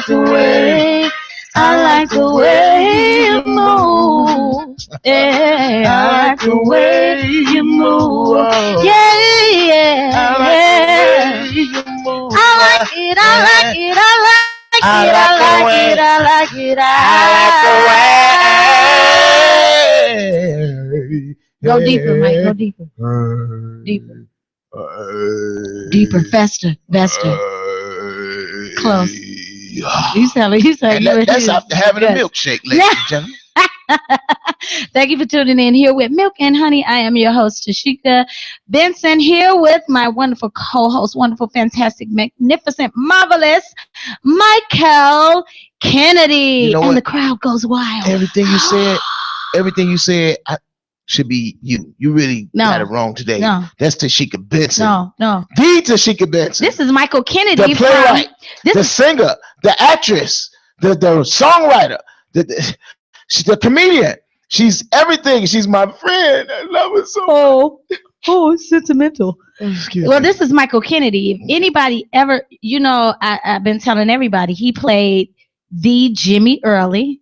like the way, I like the way you move. Yeah, I like the way you move. Yeah, yeah, yeah. I like it, I like it, I like it, I like it, I like it, I like it. Go deeper, Mike. Go deeper. Deeper. Deeper, faster, faster. Close. You sound like that's after having a milkshake, ladies and gentlemen. Thank you for tuning in here with Milk and Honey. I am your host, Tashika Benson, here with my wonderful co-host, wonderful, fantastic, magnificent, marvelous, Michael Kennedy. You know and the crowd goes wild. Everything you said, should be you. You really got it wrong today. No. That's Tashika Benson. No. The Tashika Benson. This is Michael Kennedy. The playwright, the singer, the actress, the songwriter, she's the comedian. She's everything. She's my friend. I love her so much. Oh, it's sentimental. Well, this is Michael Kennedy. If anybody ever, I've been telling everybody, he played the Jimmy Early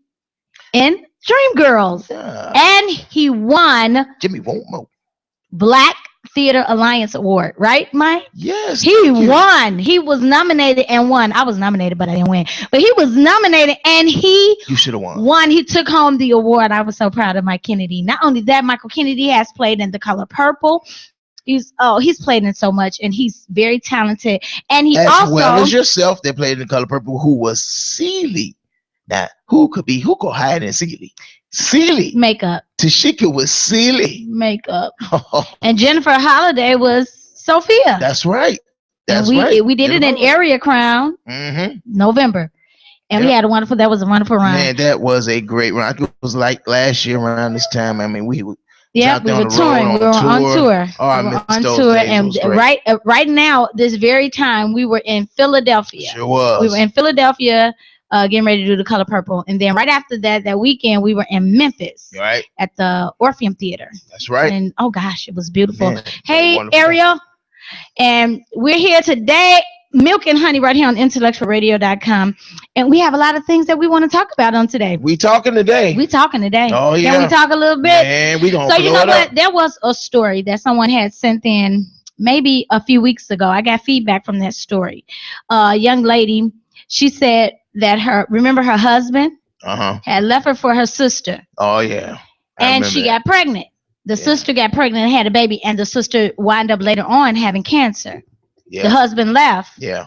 in Dreamgirls. Yeah. And he won Jimmy Won't Mo Black Theater Alliance Award, right, Mike? Yes. He won. He was nominated and won. I was nominated, but I didn't win. But he was nominated and you should have won. He took home the award. I was so proud of Mike Kennedy. Not only that, Michael Kennedy has played in The Color Purple. He's played in so much, and he's very talented. And he as also, well as yourself, they played in The Color Purple, who was Celie. Now, who could hide in Celie? Celie. Makeup. Tashika was Celie. Makeup. And Jennifer Holliday was Sophia. That's right. We did it in Area Crown, November. And we had that was a wonderful run. Man, that was a great run. It was like last year around this time. I mean, we were touring. We were on tour. Oh, I missed those days. And right now, this very time, we were in Philadelphia. Sure was. We were in Philadelphia. Getting ready to do The Color Purple. And then right after that weekend, we were in Memphis. Right. At the Orpheum Theater. That's right. And oh gosh, it was beautiful. Man, hey, Ariel. And we're here today, Milk and Honey, right here on IntellectualRadio.com. And we have a lot of things that we want to talk about on today. We talking today. Oh, yeah. Can we talk a little bit? Man, we gonna So you know what? There was a story that someone had sent in maybe a few weeks ago. I got feedback from that story. A young lady, she said that her husband had left her for her sister. Oh yeah. And she got pregnant. The sister got pregnant and had a baby, and the sister wound up later on having cancer. Yeah. The husband left. Yeah.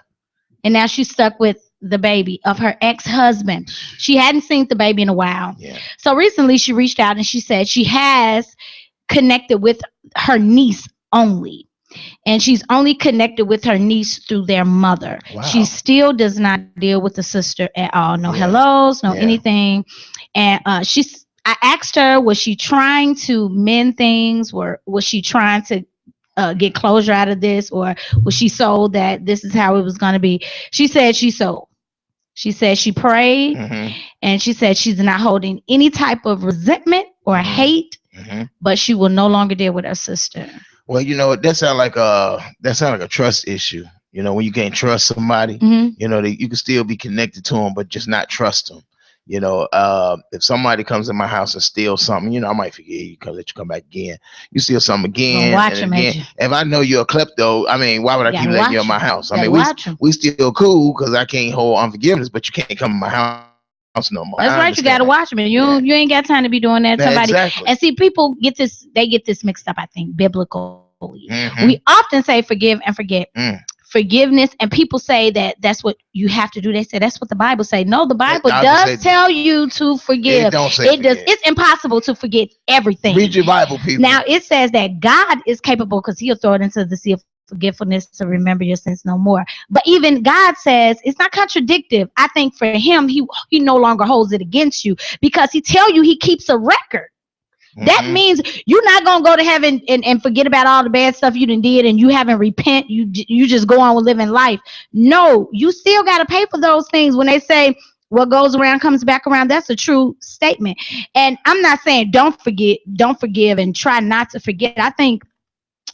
And now she's stuck with the baby of her ex-husband. She hadn't seen the baby in a while. Yeah. So recently she reached out and she said she has connected with her niece only. And she's only connected with her niece through their mother. Wow. She still does not deal with the sister at all. No hellos, no anything. And I asked her, was she trying to mend things, or was she trying to get closure out of this, or was she sold that this is how it was going to be? She said she sold. She said she prayed, and she said she's not holding any type of resentment or hate, but she will no longer deal with her sister. Well, that sounds like a trust issue. When you can't trust somebody, you can still be connected to them, but just not trust them. If somebody comes in my house and steals something, I might forget you, let you come back again. You steal something again, and again. If I know you're a klepto, I mean, why would I keep letting you in my house? I mean, we still cool because I can't hold unforgiveness, but you can't come in my house no more. That's right. You got to watch me. You ain't got time to be doing that to somebody. Exactly. And see, people get this mixed up, I think, biblically. We often say forgive and forget. Forgiveness, and people say that's what you have to do. They say that's what the Bible say. No, the Bible does tell you to forgive. It don't say forgive. It's impossible to forget everything. Read your Bible, people. Now it says that God is capable, because He'll throw it into the sea of forgetfulness to remember your sins no more. But even God says it's not contradictory. I think for Him, He no longer holds it against you, because He tell you He keeps a record. That means you're not going to go to heaven and forget about all the bad stuff you done did and you haven't repent. You just go on with living life. No, you still got to pay for those things. When they say what goes around comes back around, that's a true statement. And I'm not saying don't forgive and try not to forget. I think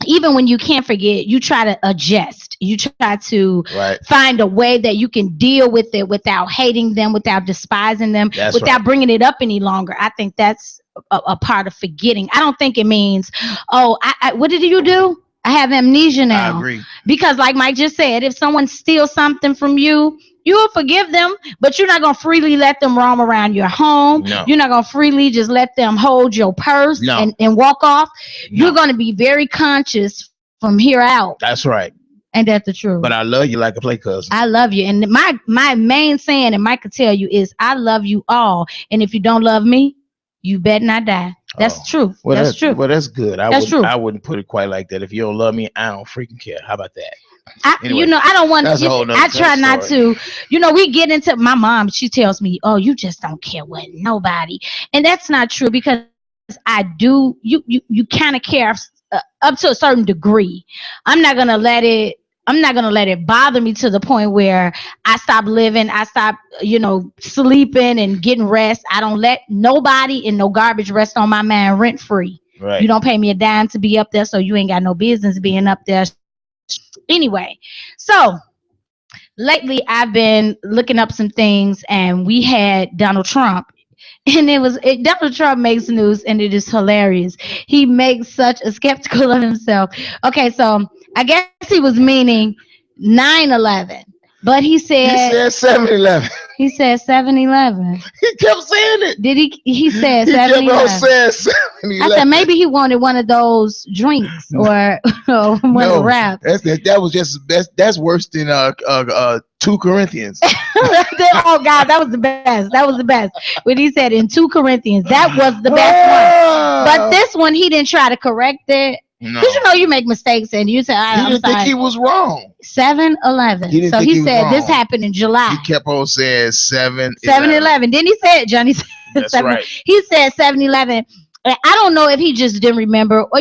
even when you can't forget, you try to adjust. You try to find a way that you can deal with it without hating them, without despising them, without bringing it up any longer. I think that's a part of forgetting. I don't think it means, oh, what did you do? I have amnesia now. I agree. Because like Mike just said, if someone steals something from you, you will forgive them, but you're not going to freely let them roam around your home. No. You're not going to freely just let them hold your purse and walk off. No. You're going to be very conscious from here out. That's right. Ain't that the truth? But I love you like a play cousin. I love you. And my main saying, and Mike could tell you, is I love you all. And if you don't love me, you better not die. That's true. Well, that's true. Well, that's good. I wouldn't put it quite like that. If you don't love me, I don't freaking care. How about that? Anyway, I don't want to. I try not to. We get into my mom. She tells me, "Oh, you just don't care what nobody," and that's not true because I do. You kind of care up to a certain degree. I'm not gonna let it bother me to the point where I stop living. I stop, sleeping and getting rest. I don't let nobody and no garbage rest on my mind rent free. Right. You don't pay me a dime to be up there, so you ain't got no business being up there. Anyway, so lately I've been looking up some things, and we had Donald Trump, and Donald Trump makes news, and it is hilarious. He makes such a skeptical of himself. Okay, so I guess he was meaning 9/11, but he said 7/11. He said 7/11. He kept saying it. Did he? He said 7/11. He kept on saying 7/11. I said maybe he wanted one of those drinks or one of the wraps. That was just that's worse than 2 Corinthians. Oh God, that was the best. That was the best. When he said in 2 Corinthians, that was the best one. But this one, he didn't try to correct it. No. Because you make mistakes and you say, he didn't think he was wrong. 7/11. So he said this happened in July. He kept on saying 7/11. Then he said, Johnny said that's 7. Right. He said 7/11. I don't know if he just didn't remember, or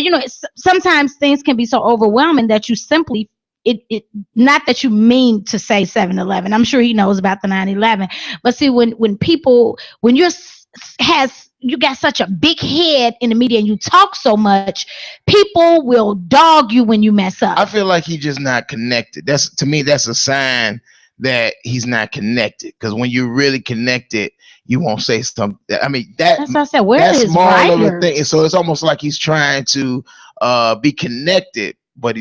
sometimes things can be so overwhelming that you simply it not that you mean to say 7/11. I'm sure he knows about the 9/11. But see, when you got such a big head in the media and you talk so much, people will dog you when you mess up. I feel like he's just not connected. To me, that's a sign that he's not connected. Because when you're really connected, you won't say something. I mean, that's what I said. That's his small of a thing. And so it's almost like he's trying to be connected, but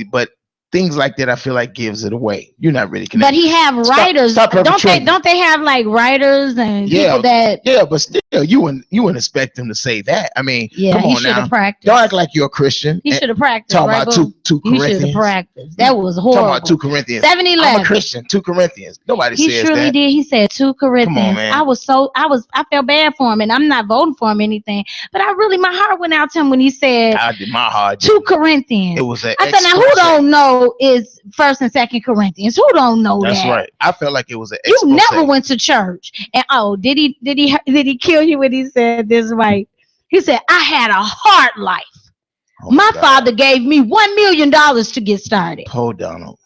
things like that, I feel like gives it away. You're not really connected. But he have writers. Don't they have like writers and people that? Yeah, but still, you wouldn't expect them to say that. I mean, come on now. Practiced. Don't act like you're a Christian. He should have practiced. Talking about 2 Corinthians. He should have practiced. That was horrible. Talking about 2 Corinthians. 7/11. I'm a Christian. 2 Corinthians. Nobody says that. He surely did. He said 2 Corinthians. Come on, man. I felt bad for him, and I'm not voting for him or anything. But my heart went out to him when he said I did my heart. 2 Corinthians. It was I said, now who don't know is 1st and 2nd Corinthians? Who don't know that? That's right. I felt like it was an You never went to church. And did he kill you when he said this right? He said, I had a hard life. My father gave me $1 million to get started. Oh, Donald.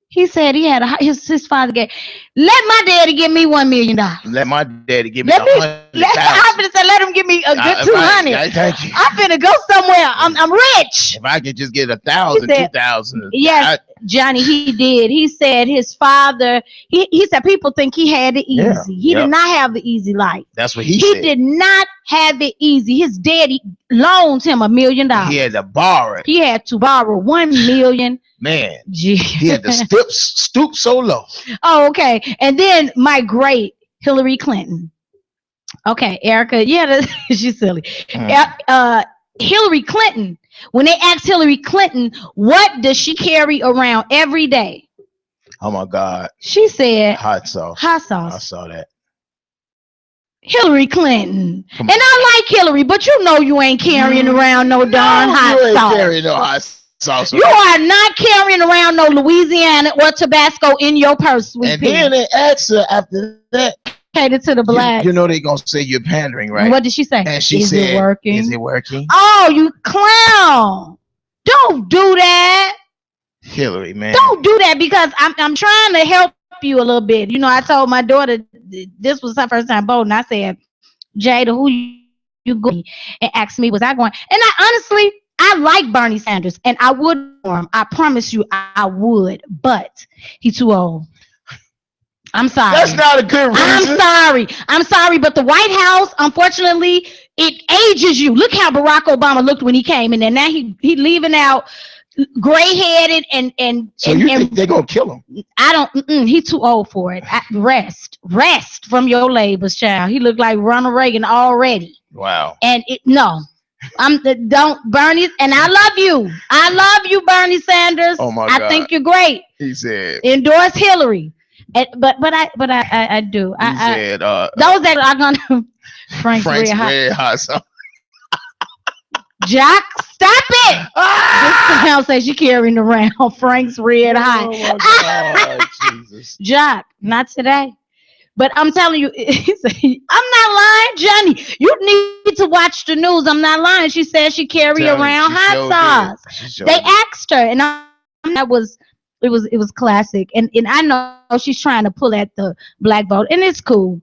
He said he had his father gave. Let my daddy give me $1 million. Let my daddy give me $100,000. Let him give me a good 200. Thank you. I'm finna go somewhere. I'm rich. If I could just get 1,000, 2,000. Yes, Johnny, he did. He said his father. He said people think he had it easy. Yeah, he did not have the easy life. That's what he said. He did not have it easy. His daddy loaned him $1 million. He had to borrow it. He had to borrow $1 million. Man, Gee. He had to stoop so low. Oh, okay. And then my great Hillary Clinton. Okay, Erica. Yeah, she's silly. Hillary Clinton. When they asked Hillary Clinton, what does she carry around every day? Oh my God. She said hot sauce. Hot sauce. I saw that. Hillary Clinton. And I like Hillary, but you ain't carrying around no darn hot sauce. You ain't carrying no hot sauce. You are not carrying around no Louisiana or Tabasco in your purse, sweet And then they asked her after that. Catered to the black. You know they're going to say you're pandering, right? What did she say? And she said, it working? Is it working? Oh, you clown. Don't do that. Hillary, man. Don't do that because I'm trying to help you a little bit. I told my daughter this was her first time voting. I said, Jada, who you going? And asked me, was I going? And I honestly, I like Bernie Sanders, and I would for him. I promise you, I would. But he's too old. I'm sorry. That's not a good reason. I'm sorry, but the White House, unfortunately, it ages you. Look how Barack Obama looked when he came in, and now he leaving out gray-headed and. So you think they're gonna kill him? I don't. He's too old for it. Rest from your labors, child. He looked like Ronald Reagan already. Wow. And no. Don't Bernie, and I love you, Bernie Sanders. Oh my God. I think you're great. He said endorse Hillary. But I do. He said those that are gonna Frank's Red Hot Sauce. Jack, stop it! This house says you carrying around Frank's Red Hot. Oh my God, Jesus. Jack, not today. But I'm telling you, I'm not lying, Johnny. You need to watch the news. I'm not lying. She said she carry around hot sauce. They asked her, and it was classic. And I know she's trying to pull at the black vote, and it's cool.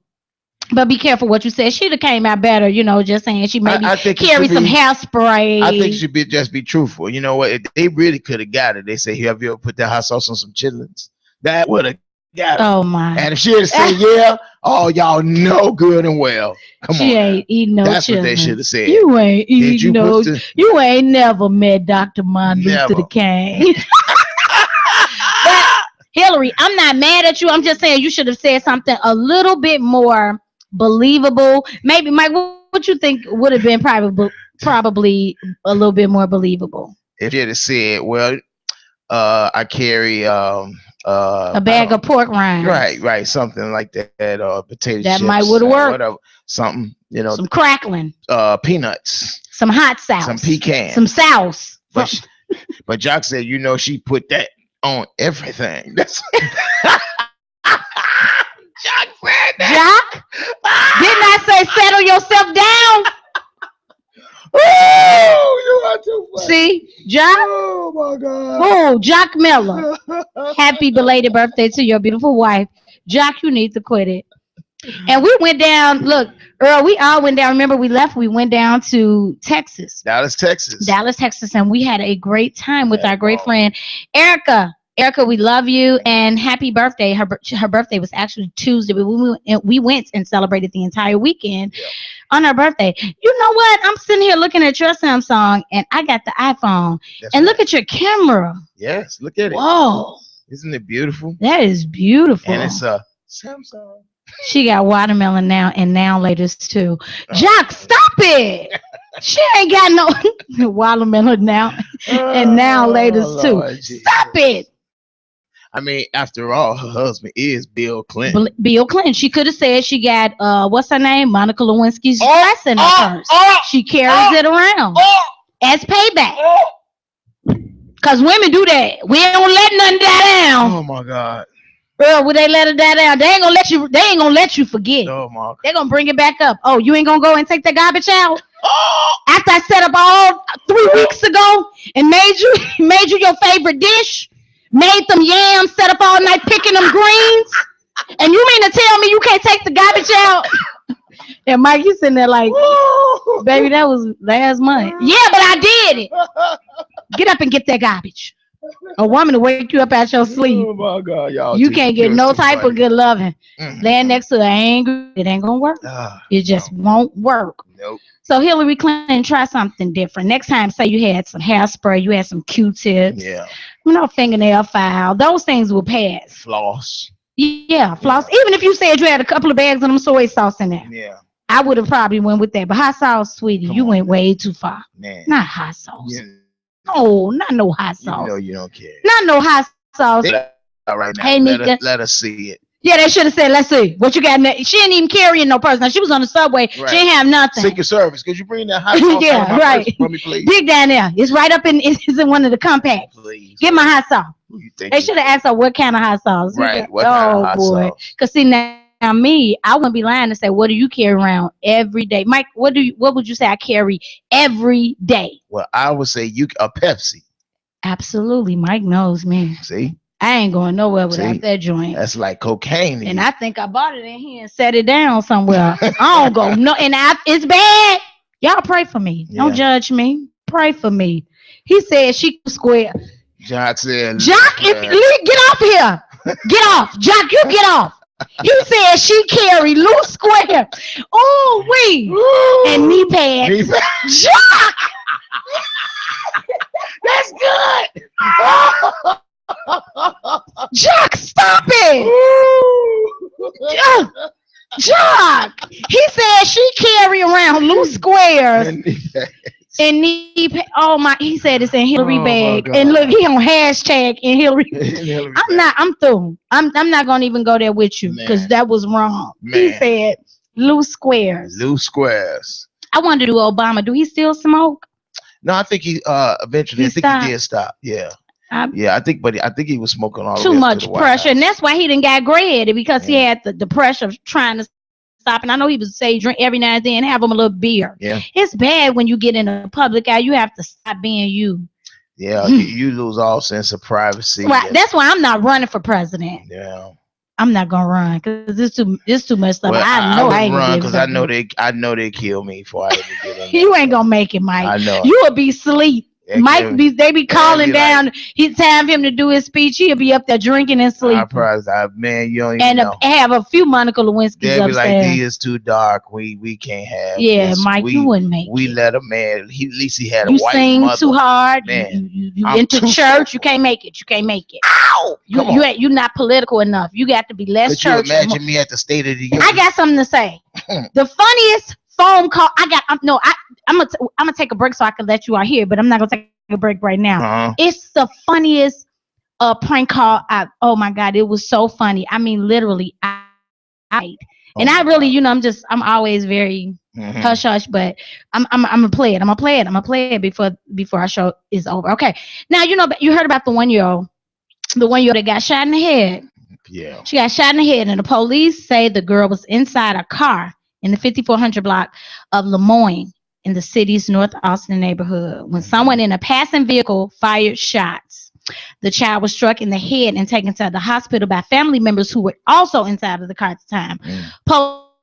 But be careful what you say. She'd have came out better, just saying she maybe carry some hairspray. I think she should just be truthful. You know what? If they really could have got it. They say, have you ever put that hot sauce on some chitlins? That would have got it. Oh my! And if she had said, yeah, y'all know good and well. Come on. She ain't eating no chitlins. That's what they should have said. You ain't eating no. You ain't never met Dr. Martin Luther King. Hillary, I'm not mad at you. I'm just saying you should have said something a little bit more believable. Maybe, Mike, what you think would have been probably a little bit more believable? If you had said, well, I carry a bag of pork rinds. Right, something like that, potato that chips, might would have worked. Whatever, something, some crackling, peanuts, some hot sauce, some pecan, some sauce. But Jock said, she put that on everything. That's Jock said that. Jock, didn't I say settle yourself down? Oh, you are too funny. See, Jock. Oh my God. Oh, Jock Miller. Happy belated birthday to your beautiful wife, Jock. You need to quit it. And we went down. Look, Earl, we all went down. Remember, we left. We went down to Texas, Dallas, Texas, and we had a great time with our great friend Erica. Erica, we love you and happy birthday. Her birthday was actually Tuesday, but we went and celebrated the entire weekend on her birthday. You know what? I'm sitting here looking at your Samsung, and I got the iPhone. Look at your camera. Yes, look at it. Whoa. Isn't it beautiful? That is beautiful. And it's a Samsung. She got watermelon now and now latest too. Jock, stop it. She ain't got no watermelon now and now latest too. Stop it. I mean, after all, her husband is Bill Clinton. Bill Clinton. She could have said she got what's her name? Monica Lewinsky's dress in her purse. She carries it around as payback. Cause women do that. We don't let nothing die down. Oh my God. Girl, would they let her die down? They ain't gonna let you forget. Oh my. They're gonna bring it back up. Oh, you ain't gonna go and take the garbage out? After I set up all 3 weeks ago and made you your favorite dish, made them yams, set up all night picking them greens, and you mean to tell me you can't take the garbage out? And Mike, you sitting there like, baby, that was last month. Yeah, but I did it. Get up and get that garbage. A woman to wake you up out your sleep. Oh my God, y'all! You can't get no type of good loving. Laying next to her angry, it ain't gonna work. It just won't work. Nope. So Hillary Clinton, try something different. Next time, say you had some hairspray, you had some Q-tips. Yeah. Fingernail file. Those things will pass. Floss. Yeah, floss. Even if you said you had a couple of bags of them soy sauce in there. Yeah. I would have probably went with that. But hot sauce, sweetie, you went way too far. Man. Not hot sauce. Yeah. No, not no hot sauce. You know you don't care. Not no hot sauce. All right now. Hey, Nika. Let us see it. Yeah, they should have said, let's see. What you got in there? She ain't even carrying no purse. Now, she was on the subway. Right. She ain't have nothing. Secret Service. Could you bring that hot sauce yeah, out of my purse for me, please? Dig down there. It's right up it's in one of the compacts. Please. Get my hot sauce. They should have asked her what kind of hot sauce. Right. What kind of hot sauce? Because see, now me, I wouldn't be lying to say, what do you carry around every day? Mike, what would you say I carry every day? Well, I would say a Pepsi. Absolutely. Mike knows me. See? I ain't going nowhere without that joint. That's like cocaine. And I think I bought it in here and set it down somewhere. I don't go. No, and it's bad. Y'all pray for me. Yeah. Don't judge me. pray for me. He said she square. Jock said, Jock, get off here. Get off. Jock, you get off. He said she carry loose square. Oh, and knee pads. Jock. That's good. Jock, stop it. Jock. He said she carry around loose squares. And oh my, he said it's in Hillary bag. And look, he on hashtag in Hillary. I'm through. I'm not gonna even go there with you because that was wrong. He said loose squares. Loose squares. I wanted to do Obama. Do he still smoke? No, I think he eventually he did stop. Yeah. I think he was smoking all too much pressure, and that's why he didn't got gray because he had the pressure of trying to stop. And I know he would say drink every now and then, have him a little beer. Yeah, it's bad when you get in a public eye. You have to stop being you. Yeah, you lose all sense of privacy. Right. That's why I'm not running for president. Yeah, I'm not gonna run because it's too much stuff. Well, I ain't run because I know they kill me before I even get in. You ain't gonna make it, Mike. I know. You will be asleep. Mike they be calling down. It's time for him to do his speech. He'll be up there drinking and sleeping. Man, you don't even know. Have a few Monica Lewinsky's They'll be upstairs. like, "It's too dark. We can't have." Yeah, this. Mike, you wouldn't make. We let a man. At least he had a you white sing mother. Too hard. Man, you into church. You can't make it. You can't make it. Ow! You're not political enough. You got to be less church. Could you imagine me at the State of the Union? I got something to say. The funniest phone call I got. I'm gonna take a break so I can let you all hear, but I'm not gonna take a break right now. It's the funniest prank call. Oh my God, it was so funny. I mean, literally, I really, I'm always very hush hush, but I'm gonna play it. I'm gonna play it before our show is over. Okay. Now you heard about the 1-year-old that got shot in the head. Yeah. She got shot in the head, and the police say the girl was inside a car in the 5400 block of Lemoyne in the city's North Austin neighborhood when someone in a passing vehicle fired shots. The child was struck in the head and taken to the hospital by family members who were also inside of the car at the time.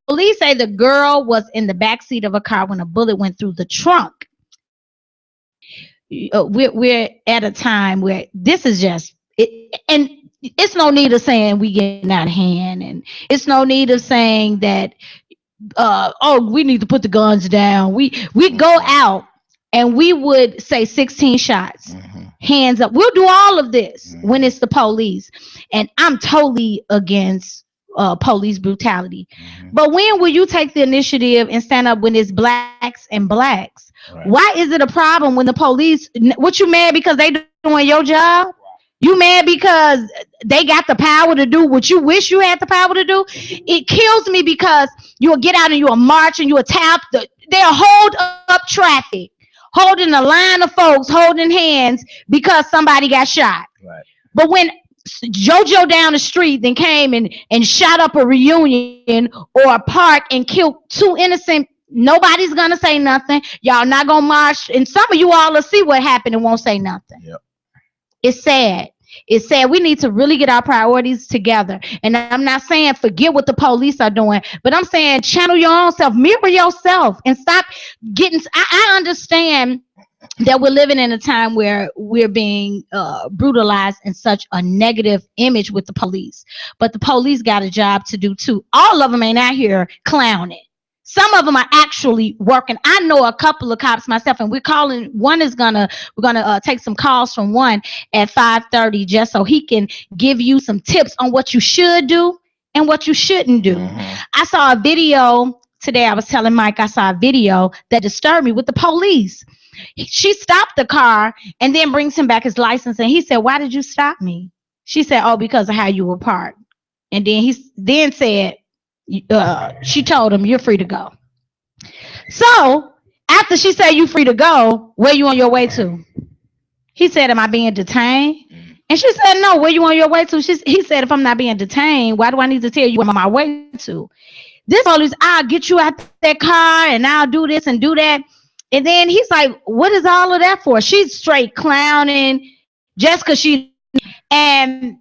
Police say the girl was in the backseat of a car when a bullet went through the trunk. We're at a time where this is just it, and it's no need of saying we getting out of hand, and it's no need of saying that we need to put the guns down. We go out and we would say 16 shots, hands up. We'll do all of this when it's the police, and I'm totally against police brutality. But when will you take the initiative and stand up when it's blacks and blacks? Right. Why is it a problem when the police? What, you mad because they doing your job? You mad because they got the power to do what you wish you had the power to do? It kills me because you'll get out and you'll march and you'll tap. They'll hold up traffic, holding a line of folks, holding hands because somebody got shot. Right. But when JoJo down the street then came and shot up a reunion or a park and killed 2 innocent, nobody's going to say nothing. Y'all not going to march. And some of you all will see what happened and won't say nothing. Yep. It's sad. It's sad. We need to really get our priorities together. And I'm not saying forget what the police are doing, but I'm saying channel your own self, mirror yourself, and stop getting. I understand that we're living in a time where we're being brutalized in such a negative image with the police, but the police got a job to do too. All of them ain't out here clowning. Some of them are actually working. I know a couple of cops myself, and we're calling. We're gonna take some calls from one at 5:30 just so he can give you some tips on what you should do and what you shouldn't do. I saw a video today. I was telling Mike I saw a video that disturbed me with the police. She stopped the car and then brings him back his license, and he said, "Why did you stop me?" She said, "Oh, because of how you were parked." And then he said. She told him, "You're free to go." So after she said you free to go, where you on your way to? He said, "Am I being detained?" And she said, "No, where you on your way to?" He said, "If I'm not being detained, why do I need to tell you where I'm on my way to?" This police, "I'll get you out that car and I'll do this and do that." And then he's like, "What is all of that for?" She's straight clowning just because she. And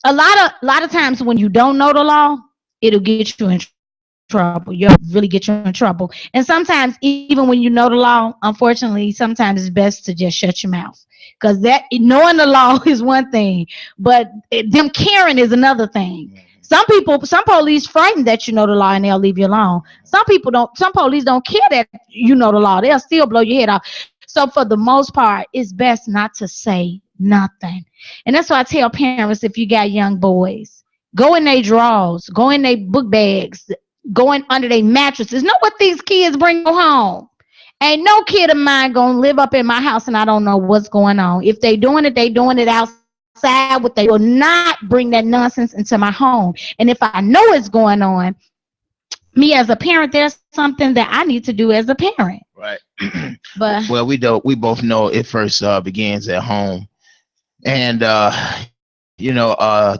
a lot of times when you don't know the law, it'll get you in trouble. You'll really get you in trouble. And sometimes, even when you know the law, unfortunately, sometimes it's best to just shut your mouth. Because that knowing the law is one thing, but them caring is another thing. Some police frightened that you know the law and they'll leave you alone. Some people don't. Some police don't care that you know the law. They'll still blow your head off. So for the most part, it's best not to say nothing. And that's why I tell parents, if you got young boys, go in their drawers, go in their book bags, go in under their mattresses. Know what these kids bring home. Ain't no kid of mine gonna live up in my house and I don't know what's going on. If they doing it outside. What they will not bring that nonsense into my home. And if I know it's going on, me as a parent, there's something that I need to do as a parent. Right. But well, we both know it first begins at home. And I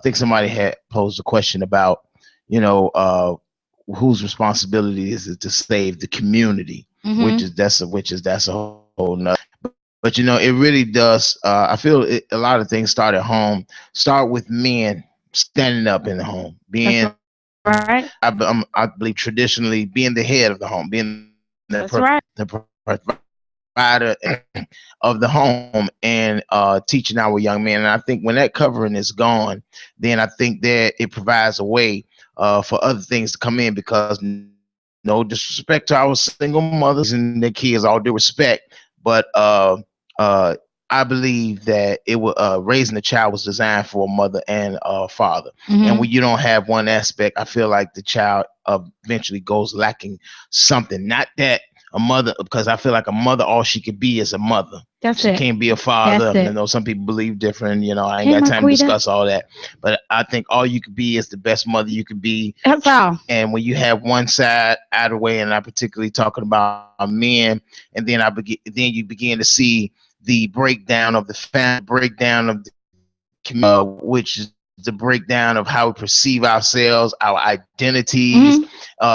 think somebody had posed a question about, whose responsibility is it to save the community, which is that's a whole nother. But it really does. I feel a lot of things start at home. Start with men standing up in the home, being right. I believe traditionally being the head of the home, being the provider of the home, and teaching our young men. And I think when that covering is gone, then I think that it provides a way for other things to come in. Because no disrespect to our single mothers and their kids, all due respect, but I believe that raising a child was designed for a mother and a father. And when you don't have one aspect, I feel like the child eventually goes lacking something. Not that a mother, because I feel like a mother, all she could be is a mother. She can't be a father. I know some people believe different. I ain't got time to discuss all that. But I think all you could be is the best mother you could be. That's all. And when you have one side out of the way, and I'm particularly talking about men, and then you begin to see the breakdown of the family, breakdown of the which is the breakdown of how we perceive ourselves, our identities,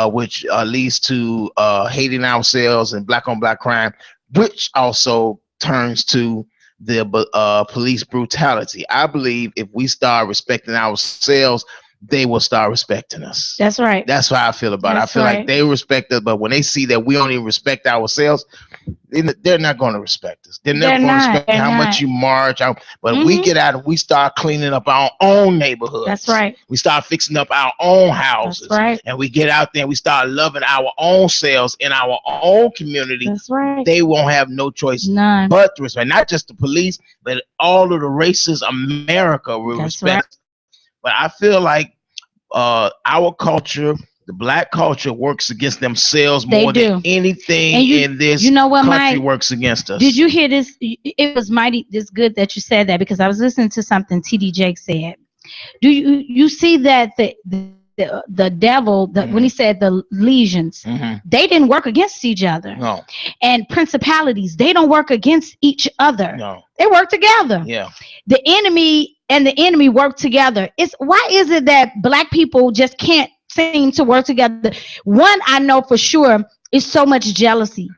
which leads to hating ourselves and black on black crime, which also turns to the police brutality. I believe if we start respecting ourselves, they will start respecting us. That's right. That's how I feel about it. I feel like they respect us, but when they see that we don't even respect ourselves, they're not going to respect us. They're never going to respect how much you march. But we get out and we start cleaning up our own neighborhoods. That's right. We start fixing up our own houses. That's right. And we get out there and we start loving our own selves in our own community. That's right. They won't have no choice but to respect. Not just the police, but all of the races America will respect. Right. But I feel like our culture, the black culture, works against themselves more than anything in this country works against us. Did you hear this? It was this good that you said that, because I was listening to something T.D. Jakes said. Do you see that the devil, when he said the legions, they didn't work against each other. No. And principalities, they don't work against each other. No. They work together. Yeah. The enemy and the enemy work together. Why is it that black people just can't seem to work together? One, I know for sure, is so much jealousy.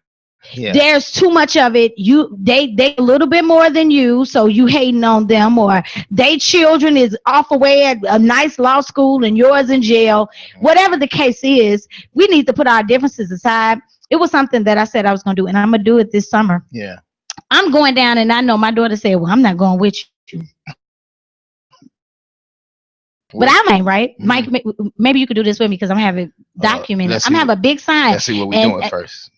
Yeah. There's too much of it. They a little bit more than you, so you hating on them, or they children is off away at a nice law school and yours in jail. Whatever the case is, we need to put our differences aside. It was something that I said I was going to do, and I'm going to do it this summer. Yeah. I'm going down, and I know my daughter said, well, I'm not going with you. But I might, right? Mike, maybe you could do this with me, because I'm going to have it documented. I'm going to have a big sign. Let's see what we're doing first.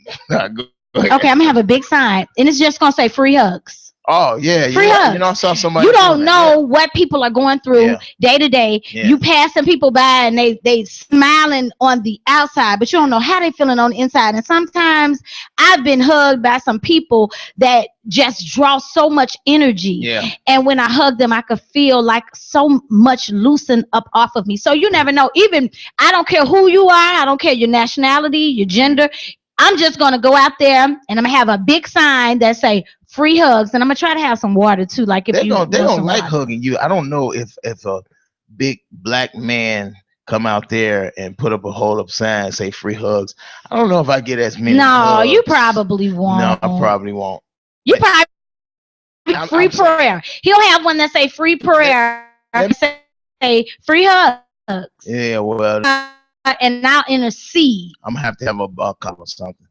Okay, I'm gonna have a big sign, and it's just gonna say free hugs. Oh yeah, free hugs. I saw somebody. You don't know what people are going through day to day. You passing people by, and they smiling on the outside, but you don't know how they feeling on the inside. And sometimes I've been hugged by some people that just draw so much energy. Yeah. And when I hug them, I could feel like so much loosen up off of me. So you never know. Even I don't care who you are. I don't care your nationality, your gender. I'm just going to go out there, and I'm going to have a big sign that say free hugs. And I'm going to try to have some water too. Like if they don't like hugging you. I don't know if a big black man come out there and put up a hold up sign, say free hugs. I don't know if I get as many hugs. You probably won't. No, I probably won't. You probably free prayer. He'll have one that say free prayer. Say free hugs. Yeah, well. and I'll intercede. I'm gonna have to have a cup or something.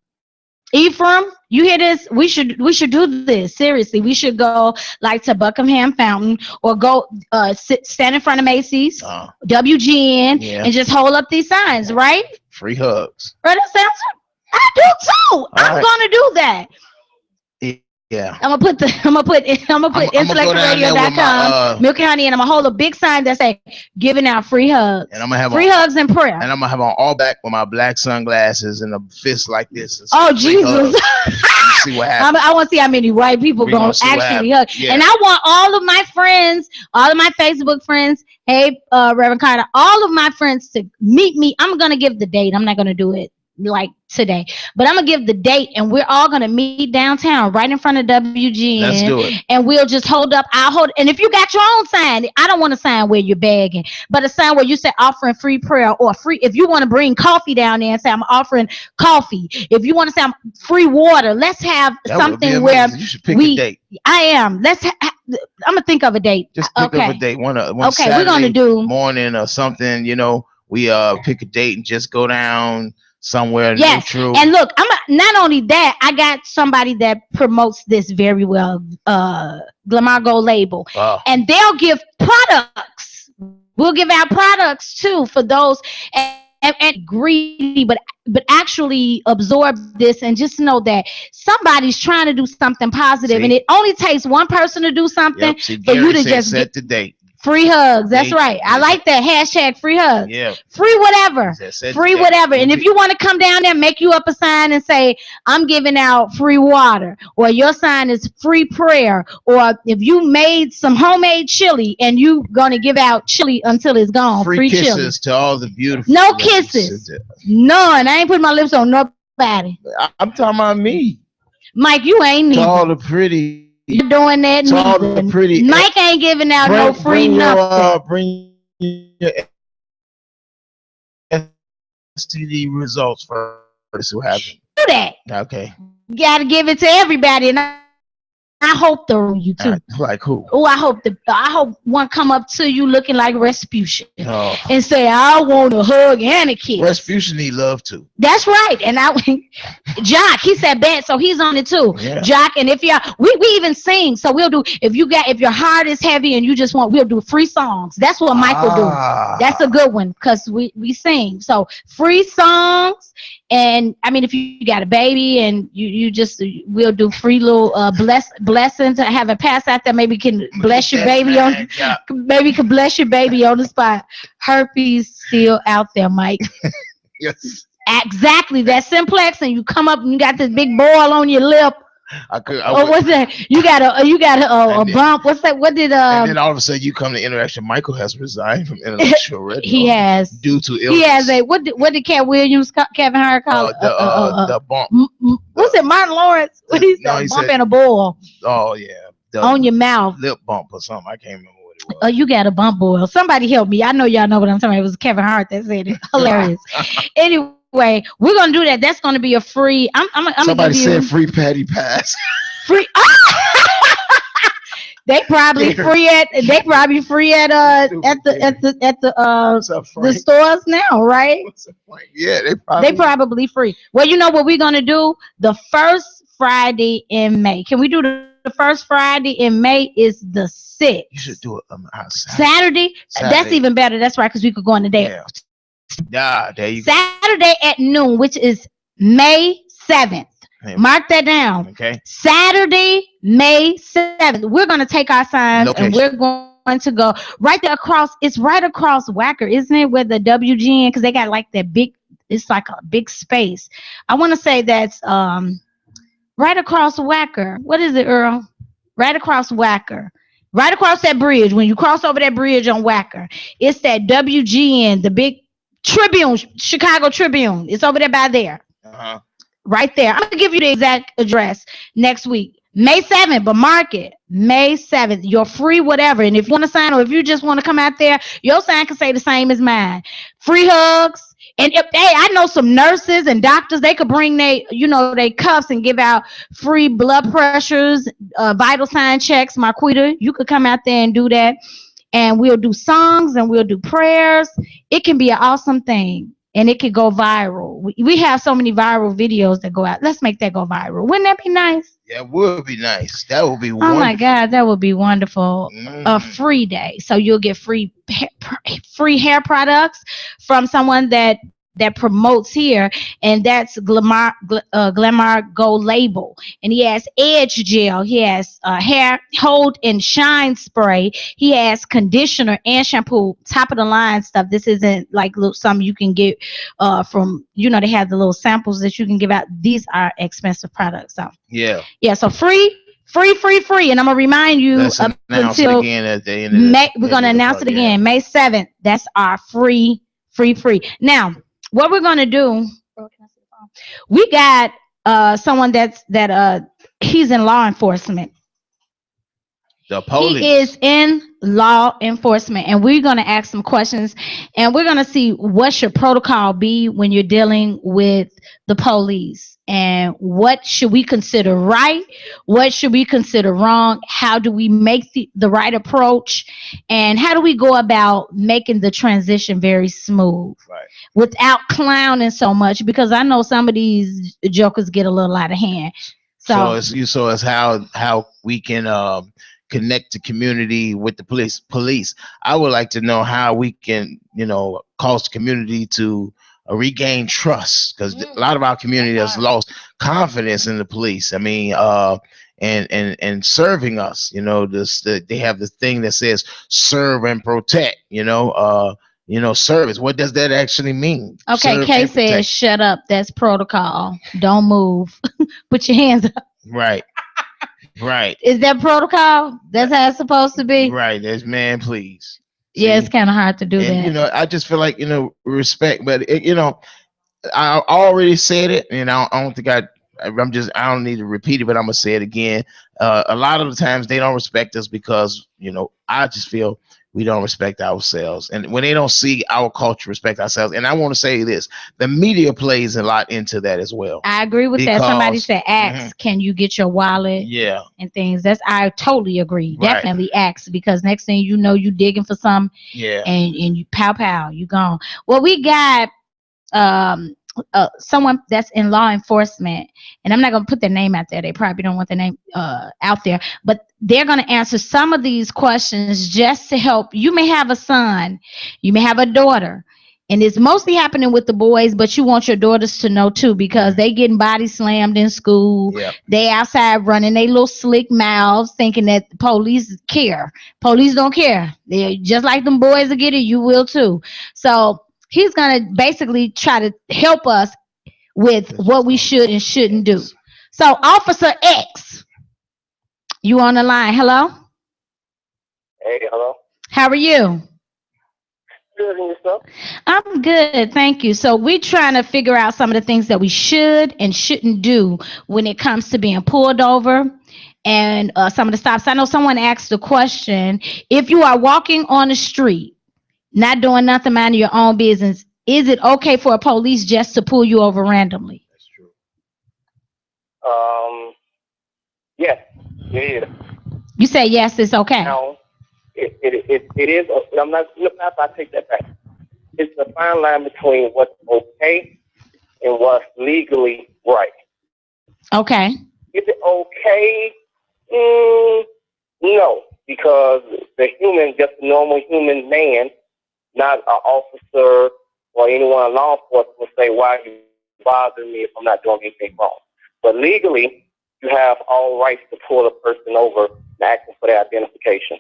Ephraim, you hear this? We should do this. Seriously, we should go like to Buckingham Fountain or go stand in front of Macy's, WGN, and just hold up these signs, right? Free hugs. Right, that sounds. I do too. I'm gonna do that. Yeah. I'm gonna put IntellectualRadio.com, Milk and Honey, and I'm gonna hold a big sign that say giving out free hugs. And I'm gonna have free hugs and prayer. And I'm gonna have on all black with my black sunglasses and a fist like this. Oh Jesus! See what happens. I want to see how many white people gonna actually hug. Yeah. And I want all of my friends, all of my Facebook friends. Hey, Reverend Carter, all of my friends to meet me. I'm gonna give the date. I'm not gonna do it like today, but I'm gonna give the date, and we're all gonna meet downtown right in front of WGN. Let's do it. And we'll just hold up. I'll hold. And if you got your own sign, I don't want a sign where you're begging, but a sign where you say offering free prayer or free. If you want to bring coffee down there and say I'm offering coffee. If you want to say I'm free water, let's have something where you should pick a date. I am. I'm gonna think of a date. Just pick up a date. One Saturday we're gonna do morning or something. You know, we pick a date and just go down somewhere neutral. And look, not only that, I got somebody that promotes this very well, Glamour Gold label, and they'll give products. We'll give out products too for those and greedy, but actually absorb this and just know that somebody's trying to do something positive, and it only takes one person to do something for you to just set the date. Free hugs. That's right. I like that hashtag free hugs. Yeah. Free whatever. Free whatever. And if you want to come down there, make you up a sign and say, I'm giving out free water, or your sign is free prayer, or if you made some homemade chili and you going to give out chili until it's gone. Free kisses chili. To all the beautiful. No kisses. None. I ain't putting my lips on nobody. I'm talking about me. Mike, you ain't neither. To all the pretty. You're doing that neither. Pretty, Mike ain't giving out no free nothing. Bring your STD results first. What happened? Do that. Okay. You gotta give it to everybody, and I hope you too. Like who? Oh, I hope one come up to you looking like Respucia and say, I want a hug and a kiss. Respucia need love too. That's right. And Jock, he said bet, so he's on it too. Yeah. Jock, and if we even sing, so we'll do, if your heart is heavy and you just we'll do free songs. That's what Mike will do. That's a good one, because we sing. So free songs. And I mean, if you got a baby and we'll do free little blessing to have a pass out there. Maybe can bless your baby maybe can bless your baby on the spot. Herpes still out there, Mike. Yes. Exactly. That simplex, and you come up and you got this big boil on your lip. What's that? You got a bump. What's that? What did And then all of a sudden you come to Interaction. Michael has resigned from Intellectual Radio. He has, due to illness. He has a what did Cat Williams, Kevin Hart call it? The bump. What's it? Martin Lawrence? What he said? Bump and a boil. Oh yeah. On your mouth. Lip bump or something. I can't remember what it was. Oh, you got a bump boil. Somebody help me. I know y'all know what I'm talking about. It was Kevin Hart that said it. Hilarious. Anyway, we're gonna do that. That's gonna be a free. Somebody said free patty pass. Free. They probably free at the stores now, right? Yeah, they probably free. Well, you know what we're gonna do? The first Friday in May. Can we do the first Friday in May? Is the 6th. You should do it Saturday. That's even better. That's right, because we could go on the day. Yeah, there you go. Saturday at noon, which is May 7th. Mark that down. Okay. Saturday, May 7th. We're going to take our signs and we're going to go right there across. It's right across Wacker, isn't it? Where the WGN, because they got like that big, it's like a big space. I want to say that's right across Wacker. What is it, Earl? Right across Wacker. Right across that bridge. When you cross over that bridge on Wacker, it's that WGN, the big Tribune, Chicago Tribune. It's over there by there. Right there. I'm going to give you the exact address next week. May 7th, but mark it. May 7th. Your free whatever. And if you want to sign, or if you just want to come out there, your sign can say the same as mine. Free hugs. And I know some nurses and doctors, they could bring they cuffs and give out free blood pressures, vital sign checks. Marquita, you could come out there and do that. And we'll do songs and we'll do prayers. It can be an awesome thing. and it could go viral. We have so many viral videos that go out. Let's make that go viral. Wouldn't that be nice? That would be nice. That would be Oh my wonderful. God, that would be wonderful. A Mm. free day, so you'll get free hair products from someone that promotes here, and that's Glamour Gold Label. And he has Edge Gel. He has hair hold and shine spray. He has conditioner and shampoo, top of the line stuff. This isn't like something you can get from, they have the little samples that you can give out. These are expensive products. So yeah. So free. And I'm gonna remind you Let's up announce it until again at the end of May. We're end gonna of the announce it podcast. again, May 7th. That's our free. Now, what we're gonna do? We got someone that he's in law enforcement. The police. He is in law enforcement, and we're going to ask some questions, and we're going to see what should protocol be when you're dealing with the police, and what should we consider right, what should we consider wrong, how do we make the right approach, and how do we go about making the transition very smooth, right, without clowning so much, because I know some of these jokers get a little out of hand. So it's how we can connect the community with the police. I would like to know how we can, cause the community to regain trust, because a lot of our community has lost confidence in the police. I mean, and serving us, they have this thing that says serve and protect, service. What does that actually mean? Okay, Kay says, shut up. That's protocol. Don't move. Put your hands up. Right. Right. Is that protocol? That's how it's supposed to be? Right. There's man, please. Yeah, it's kind of hard to do that. I just feel like, respect, but I already said it, and I don't think I don't need to repeat it, but I'm gonna say it again. A lot of the times they don't respect us because, I just feel we don't respect ourselves, and when they don't see our culture respect ourselves. And I want to say this: the media plays a lot into that as well. I agree with that. Somebody said, "Ask, can you get your wallet?" Yeah, and things. I totally agree. Right. Definitely ask, because next thing you know, you digging for some. Yeah, and you pow, you gone. Well, we got someone that's in law enforcement, and I'm not going to put their name out there. They probably don't want their name out there, but they're going to answer some of these questions just to help. You may have a son, you may have a daughter, and it's mostly happening with the boys, but you want your daughters to know too, because they getting body slammed in school. Yep. They outside running they little slick mouths thinking that the police care. Police don't care. They're just like them boys will get it, you will too. So he's going to basically try to help us with what we should and shouldn't do. So, Officer X, you on the line. Hello? Hey, hello. How are you? Good, and yourself? I'm good, thank you. So we're trying to figure out some of the things that we should and shouldn't do when it comes to being pulled over, and some of the stops. I know someone asked the question, if you are walking on the street, not doing nothing, minding your own business, is it okay for a police just to pull you over randomly? that's true. Yes, it is. You say yes, it's okay. Now, it is. I'm not. I take that back. It's a fine line between what's okay and what's legally right. Okay. Is it okay? No, because the human, just a normal human man, not an officer or anyone in law enforcement, will say, why are you bothering me if I'm not doing anything wrong? But legally, you have all rights to pull a person over and ask them for their identification.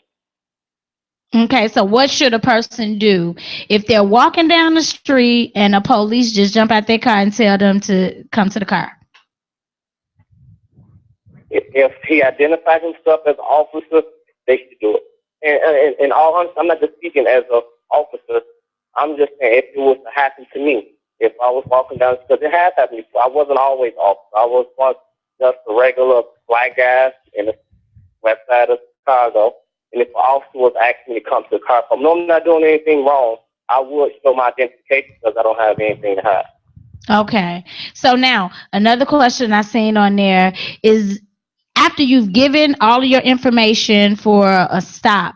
Okay, so what should a person do if they're walking down the street and a police just jump out their car and tell them to come to the car? If he identifies himself as an officer, they should do it. And all honesty, I'm not just speaking as an officer. I'm just saying, if it was to happen to me, if I was walking down, because it has happened before. I wasn't always an officer. I was once just a regular black guy in the west side of Chicago. And if an officer was asking me to come to the car, if I know I'm not doing anything wrong, I would show my identification because I don't have anything to hide. Okay. So now, another question I seen on there is, after you've given all of your information for a stop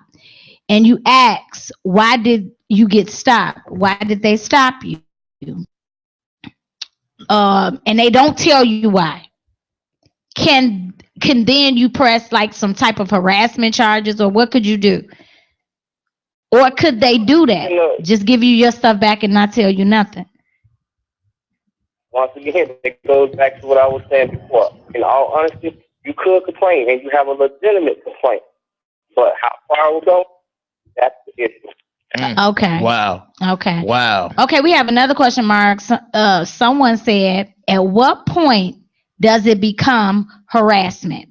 and you ask, why did you get stopped? Why did they stop you? and they don't tell you why, can then you press like some type of harassment charges, or what could you do? Or could they do that? Just give you your stuff back and not tell you nothing? Once again, it goes back to what I was saying before. In all honesty, you could complain, and you have a legitimate complaint. But how far it will go, that's the issue. Okay. Wow. Okay. Wow. Okay, we have another question, Mark. Someone said, at what point does it become harassment?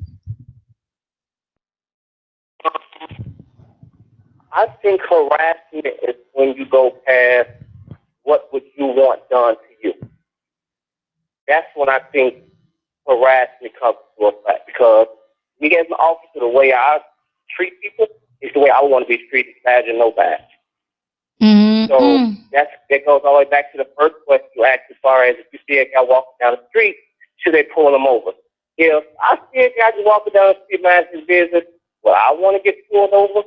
I think harassment is when you go past what would you want done to you. That's when I think harassment comes to effect. Because me as an officer, the way I treat people is the way I want to be treated, badge and no badge. Mm-hmm. So that goes all the way back to the first question you asked, as far as if you see a guy walking down the street, should they pull him over? If I see a guy just walking down the street, man, his business, will I want to get pulled over?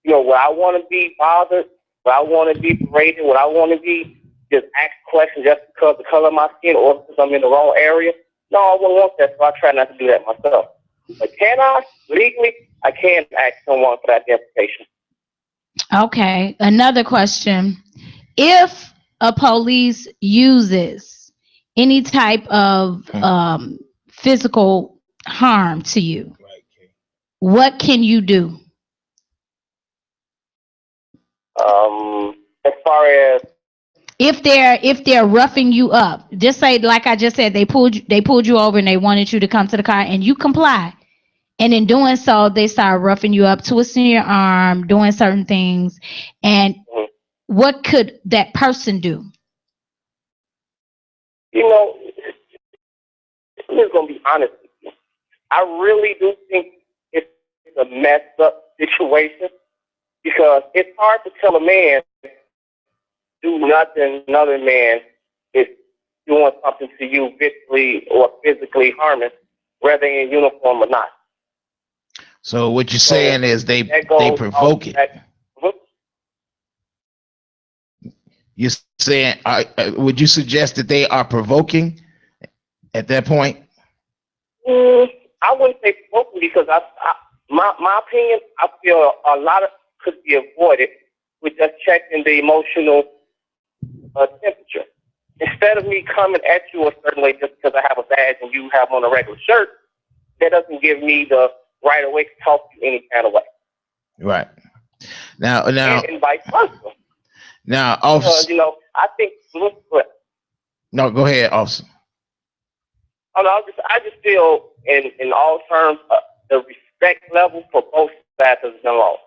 You know, will I want to be bothered? Will I want to be berated? Will I want to be just asked questions just because of the color of my skin or because I'm in the wrong area? No, I wouldn't want that, so I try not to do that myself. But can I? Legally, I can ask someone for identification. Okay, another question. If a police uses any type of physical harm to you, what can you do? As far as if they're roughing you up, just say, like I just said, they pulled you over and they wanted you to come to the car and you comply. And in doing so, they start roughing you up, twisting your arm, doing certain things. And what could that person do? You know, I'm just going to be honest with you. I really do think it's a messed up situation, because it's hard to tell a man do nothing, another man is doing something to you visually or physically harming, whether in uniform or not. So what you're saying is they provoke it. You're saying, would you suggest that they are provoking at that point? I wouldn't say provoking, because my opinion, I feel a lot of could be avoided with just checking the emotional temperature. Instead of me coming at you a certain way just because I have a badge and you have on a regular shirt, that doesn't give me the right of way to talk to you any kind of way. Right. Now, and vice versa. Now, officer, I think. No, go ahead, officer. Oh, no, I just feel in all terms, the respect level for both sides has been lost.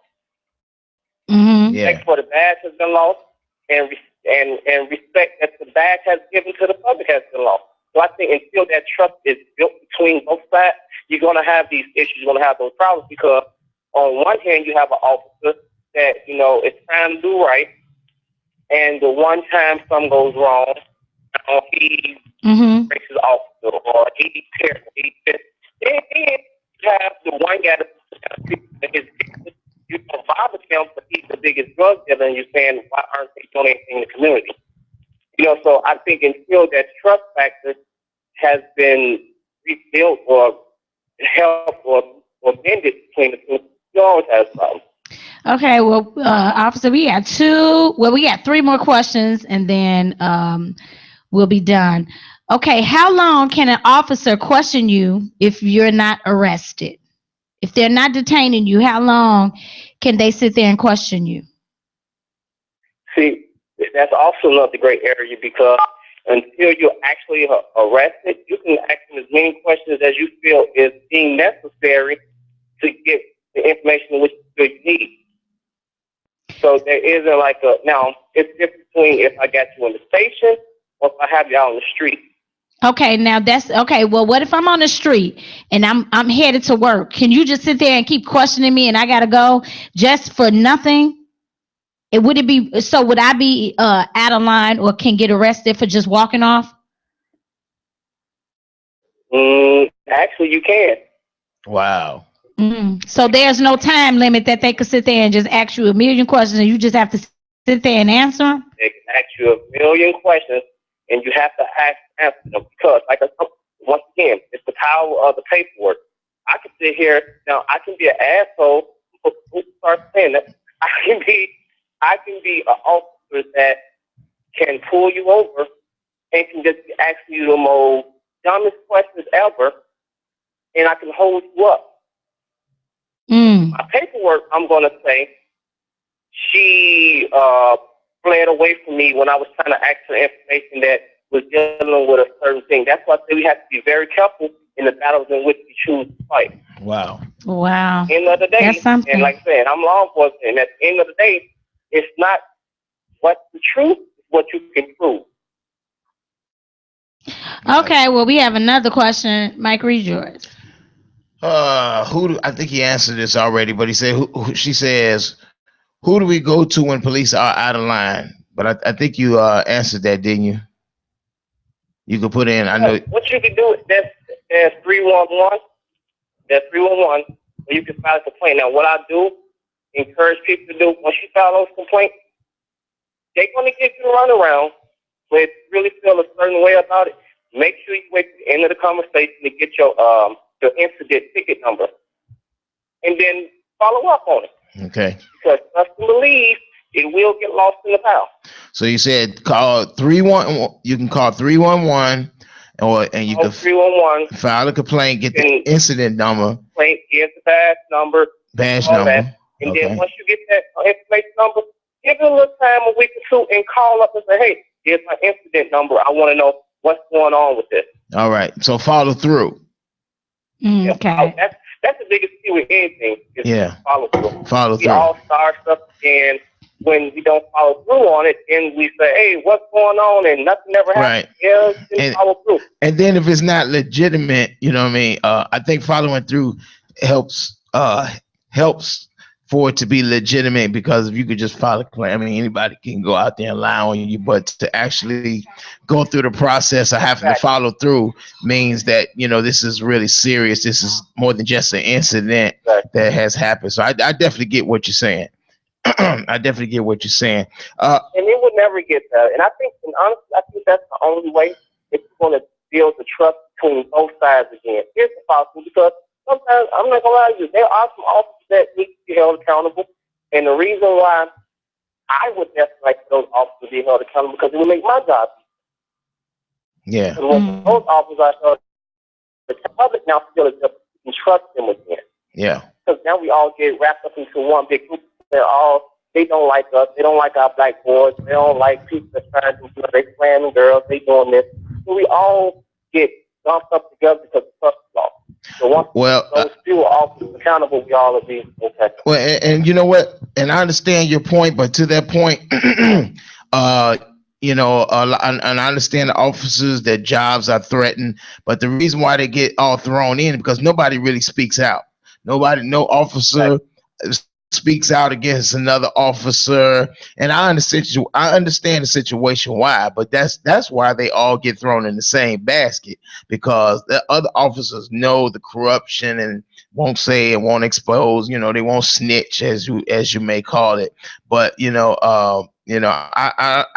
Mm-hmm. Respect for the badge has been lost, and respect that the badge has given to the public has been lost. So I think until that trust is built between both sides, you're going to have these issues, you're going to have those problems, because on one hand, you have an officer that, it's trying to do right, and the one time something goes wrong, he breaks his officer, or he tears, then you have the one guy that his business. You don't bother him, but he's the biggest drug dealer, and you're saying, why aren't they doing anything in the community? So I think until that trust factor has been rebuilt or helped or mended between the two, you always have problems. Okay, well, officer, we got three more questions, and then we'll be done. Okay, how long can an officer question you if you're not arrested? If they're not detaining you, how long can they sit there and question you? See, that's also another great area, because until you're actually arrested, you can ask them as many questions as you feel is being necessary to get the information which you need. So there isn't now, it's different between if I got you in the station or if I have you out on the street. Okay, now that's okay. Well, what if I'm on the street and I'm headed to work? Can you just sit there and keep questioning me and I gotta go just for nothing? Would I be out of line or can get arrested for just walking off? Actually, you can. Wow. So there's no time limit that they could sit there and just ask you a million questions and you just have to sit there and answer them? They can ask you a million questions and you have to answer them because, like, once again, it's the power of the paperwork. I can sit here now. I can be an asshole. Start saying that I can be an officer that can pull you over and can just be asking you the most dumbest questions ever, and I can hold you up. My paperwork, I'm going to say, she fled away from me when I was trying to ask her information that was dealing with a certain thing. That's why I say we have to be very careful in the battles in which we choose to fight. Wow. End of the day, that's something. And like I said, I'm law enforcement, and at the end of the day, it's not what's the truth, it's what you can prove. Okay, well, we have another question. Mike, read yours. I think he answered this already, but he said, she says, who do we go to when police are out of line? But I think you answered that, didn't you? You could put in, I know. What you can do is there's 311. There's 311 where you can file a complaint. Now, what I do, encourage people to do, once you file those complaints, they're going to give you a runaround. But if you really feel a certain way about it, make sure you wait to the end of the conversation to get your incident ticket number. And then follow up on it. Okay. Because trust and believe, it will get lost in the pile. So you said call 311. You can call 311, and you can 311. File a complaint, get the incident number. Complaint, get the badge number. Number. That. And then once you get that information number, give it a little time, a week or two, and call up and say, hey, here's my incident number. I want to know what's going on with this. All right. So follow through. Okay. That's the biggest key with anything. Is follow through. Follow through. We all start stuff, and when we don't follow through on it, then we say, hey, what's going on? And nothing ever happens. Right. Yeah, follow through. And then if it's not legitimate, you know what I mean? I think following through helps for it to be legitimate, because if you could just file a claim, I mean, anybody can go out there and lie on you, but to actually go through the process of having to follow through means that, you know, this is really serious. This is more than just an incident that has happened. So I definitely get what you're saying. I definitely get what you're saying. And it would never get better. And I think, and honestly, I think that's the only way if you're going to build the trust between both sides again. Here's the possible, because sometimes, I'm not going to lie to you, there are some officers that need to be held accountable. And the reason why I would definitely like those officers to be held accountable, because it would make my job easier. Yeah. And when those officers are held, the public now feels that you can trust them again. Yeah. Because now we all get wrapped up into one big group. They don't like us. They don't like our black boys. They don't like people that trying to do. They slamming girls. They doing this. So we all get dumped up together because of trust law. So once those few officers accountable, we all will be okay. Well, and you know what? And I understand your point, but to that point, you know, and I understand the officers, their jobs are threatened, but the reason why they get all thrown in because nobody really speaks out. No officer speaks out against another officer, and I understand the situation why, but that's why they all get thrown in the same basket, because the other officers know the corruption and won't say and won't expose, you know, they won't snitch, as you may call it. But I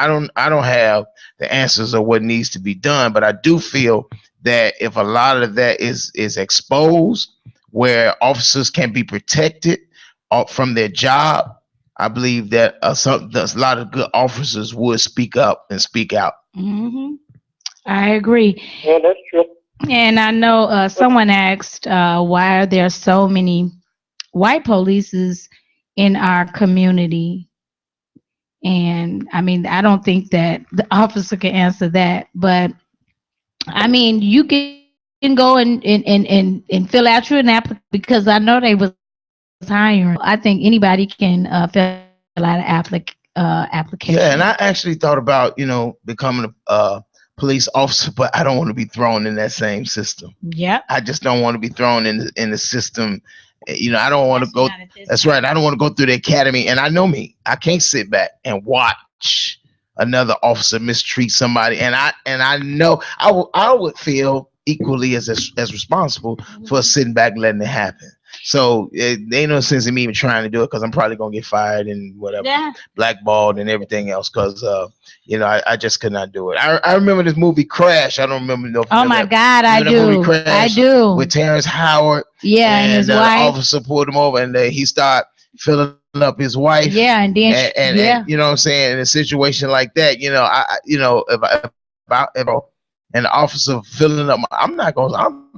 don't have the answers of what needs to be done, but I do feel that if a lot of that is exposed, where officers can be protected from their job, I believe that a lot of good officers would speak up and speak out. Mm-hmm. I agree. Yeah, that's true. And I know someone asked why are there so many white polices in our community? And I mean, I don't think that the officer can answer that, but I mean, you can go and fill out your application, because I know they was hiring. I think anybody can fill out an application. Yeah, and I actually thought about, becoming a police officer, but I don't want to be thrown in that same system. Yeah. I just don't want to be thrown in the system. I don't want to go. That's right. I don't want to go through the academy. And I know me. I can't sit back and watch another officer mistreat somebody. And I know I would feel equally as responsible for sitting back and letting it happen. So they ain't no sense in me even trying to do it because I'm probably gonna get fired and whatever, blackballed and everything else. Because I just could not do it. I remember this movie Crash. I don't remember. Oh my God, I do. I do. With Terrence Howard. Yeah, and his the wife. officer pulled him over, and he started filling up his wife. Yeah, and then and you know what I'm saying, in a situation like that, if an officer filling up, I'm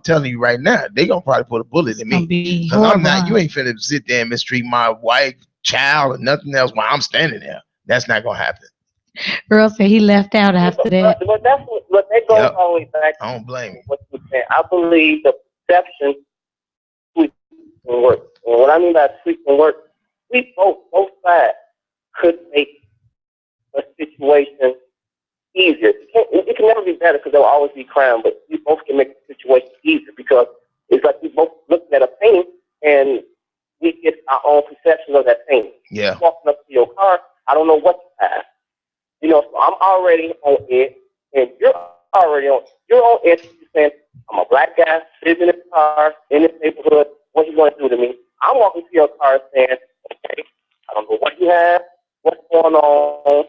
telling you right now, they gonna probably put a bullet in me because I'm not. You ain't finna sit there and mistreat my wife, child, or nothing else while I'm standing there. That's not gonna happen. Earl said he left out after that. But that goes all the way back. I don't blame you. What you saying. I believe the perception tweaks and work. And what I mean by tweaks and work, we both sides could make a situation easier. It can never be better because there will always be crime, but we both can make the situation easier because it's like we both looking at a painting and we get our own perception of that painting. Yeah. Walking up to your car, I don't know what you have. So I'm already on edge, and you're on edge. You're saying, I'm a black guy sitting in a car in this neighborhood. What are you going to do to me? I'm walking to your car saying, okay, I don't know what you have, what's going on.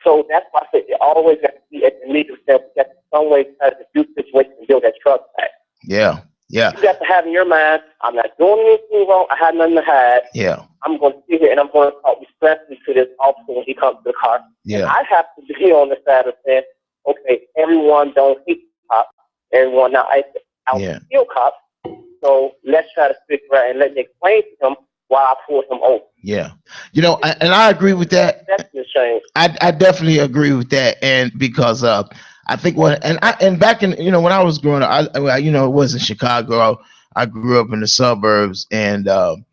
So that's why I said it always got to be at the legal step. You got to some way try to do situations and build that trust back. Yeah. Yeah. You got to have in your mind, I'm not doing anything wrong. I have nothing to hide. Yeah. I'm going to sit here and I'm going to talk respectfully to this officer when he comes to the car. Yeah. And I have to be on the side of saying, okay, everyone don't hate cops. Everyone now I feel cops. So let's try to figure out and let me explain to him why I pulled him over. Yeah. And I agree with that. That's a shame. I definitely agree with that. And because I think and back in, when I was growing up, it wasn't Chicago. I grew up in the suburbs, and the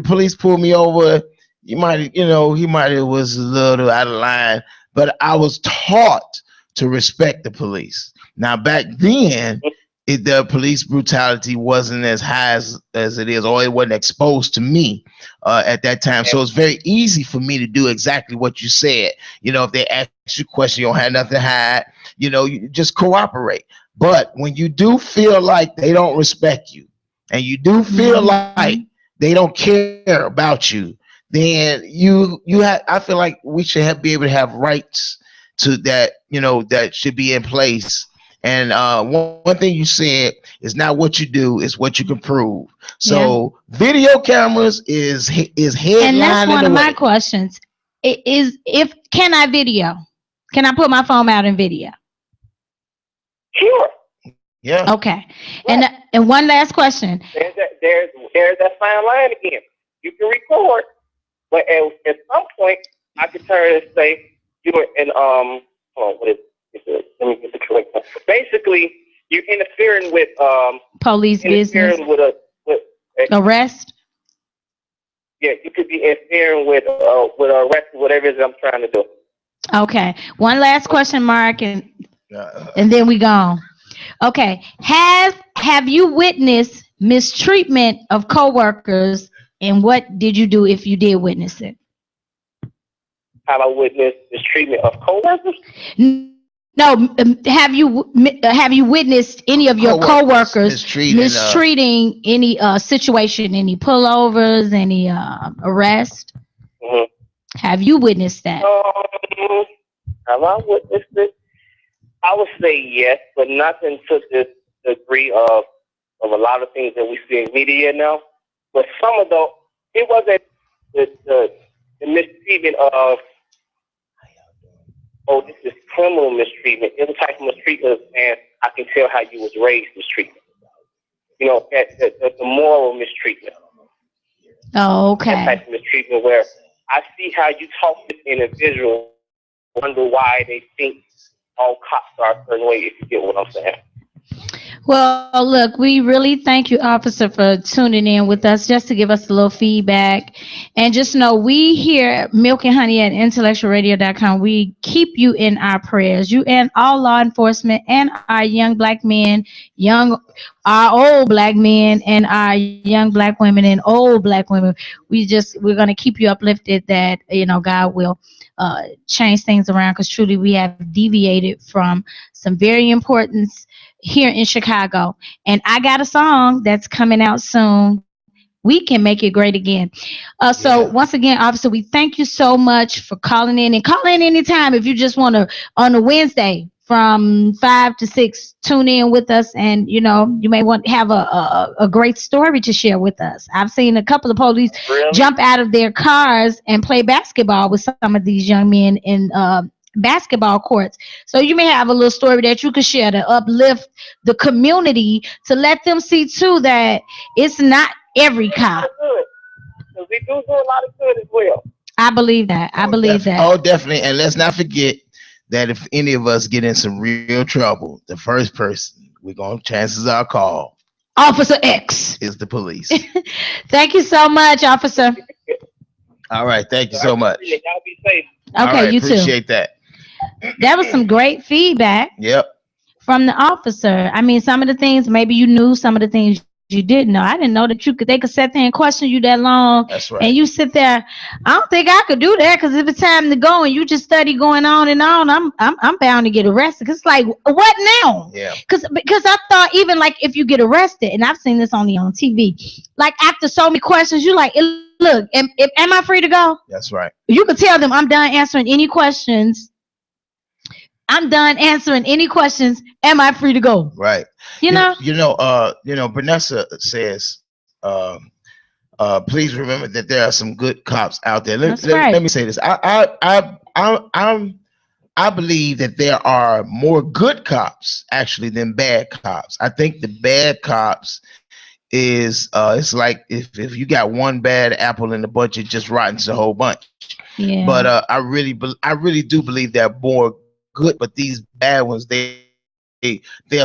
police pulled me over. He might have was a little out of line, but I was taught to respect the police. Now back then, the police brutality wasn't as high as it is, or it wasn't exposed to me at that time. So it's very easy for me to do exactly what you said. If they ask you a question, you don't have nothing to hide. You just cooperate. But when you do feel like they don't respect you, and you do feel like they don't care about you, then I feel like we should be able to have rights to that. That should be in place. And one thing you said is not what you do, it's what you can prove. So video cameras is headlining. And that's one of my questions. Can I video? Can I put my phone out in video? Sure. Yeah. Okay. Right. And one last question. There's that fine line again. You can record, but at some point I can turn and say you were in what is it? Let me get the correct one. Basically, you're interfering with police business. With arrest. Yeah, you could be interfering with arrest, whatever it is I'm trying to do. Okay. One last question, Mark, and then we go. Okay. Have you witnessed mistreatment of coworkers, and what did you do if you did witness it? Have I witnessed mistreatment of coworkers? No. Have you witnessed any of your coworkers mistreating any situation, any pullovers, any arrest? Mm-hmm. Have you witnessed that? Have I witnessed it? I would say yes, but nothing to the degree of a lot of things that we see in media now. But some of it wasn't the mistreatment of, this is criminal mistreatment. It was type of mistreatment, and I can tell how you was raised mistreatment. The moral mistreatment. Oh, okay. That type of mistreatment where I see how you talk to an individual, wonder why they think all cops are a certain way, if you get what I'm saying. Well, look, we really thank you, officer, for tuning in with us just to give us a little feedback. And just know we here at Milk and Honey at IntellectualRadio.com, we keep you in our prayers. You and all law enforcement and our young black men, our old black men, and our young black women and old black women. We're going to keep you uplifted that, God will change things around, because truly we have deviated from some very important here in Chicago. And I got a song that's coming out soon. We can make it great again. So once again, officer, we thank you so much for calling in, and call in anytime if you just want to on a Wednesday from 5 to 6. Tune in with us, and you may want to have a great story to share with us. I've seen a couple of police jump out of their cars and play basketball with some of these young men in basketball courts. So you may have a little story that you could share to uplift the community, to let them see too that it's not every cop. Because we do a lot of good as well. I believe that. Oh, definitely. And let's not forget that if any of us get in some real trouble, the first person chances are call Officer X is the police. Thank you so much, officer. All right. Thank you so much. Y'all be safe. Okay, you appreciate that. That was some great feedback. Yep. From the officer. I mean, some of the things maybe you knew, some of the things you didn't know. I didn't know that they could sit there and question you that long. That's right. And you sit there. I don't think I could do that, because if it's time to go and you just study going on and on, I'm bound to get arrested. Cause like, what now? Yeah. Because I thought even like if you get arrested, and I've seen this only on TV, like after so many questions, you like, look, am I free to go? That's right. You could tell them I'm done answering any questions. Am I free to go? Right. You know, Vanessa says, please remember that there are some good cops out there. Let me say this. I believe that there are more good cops actually than bad cops. I think the bad cops is it's like if you got one bad apple in the bunch, it just rottens the whole bunch. Yeah. But I really do believe they're more good, but these bad ones, they're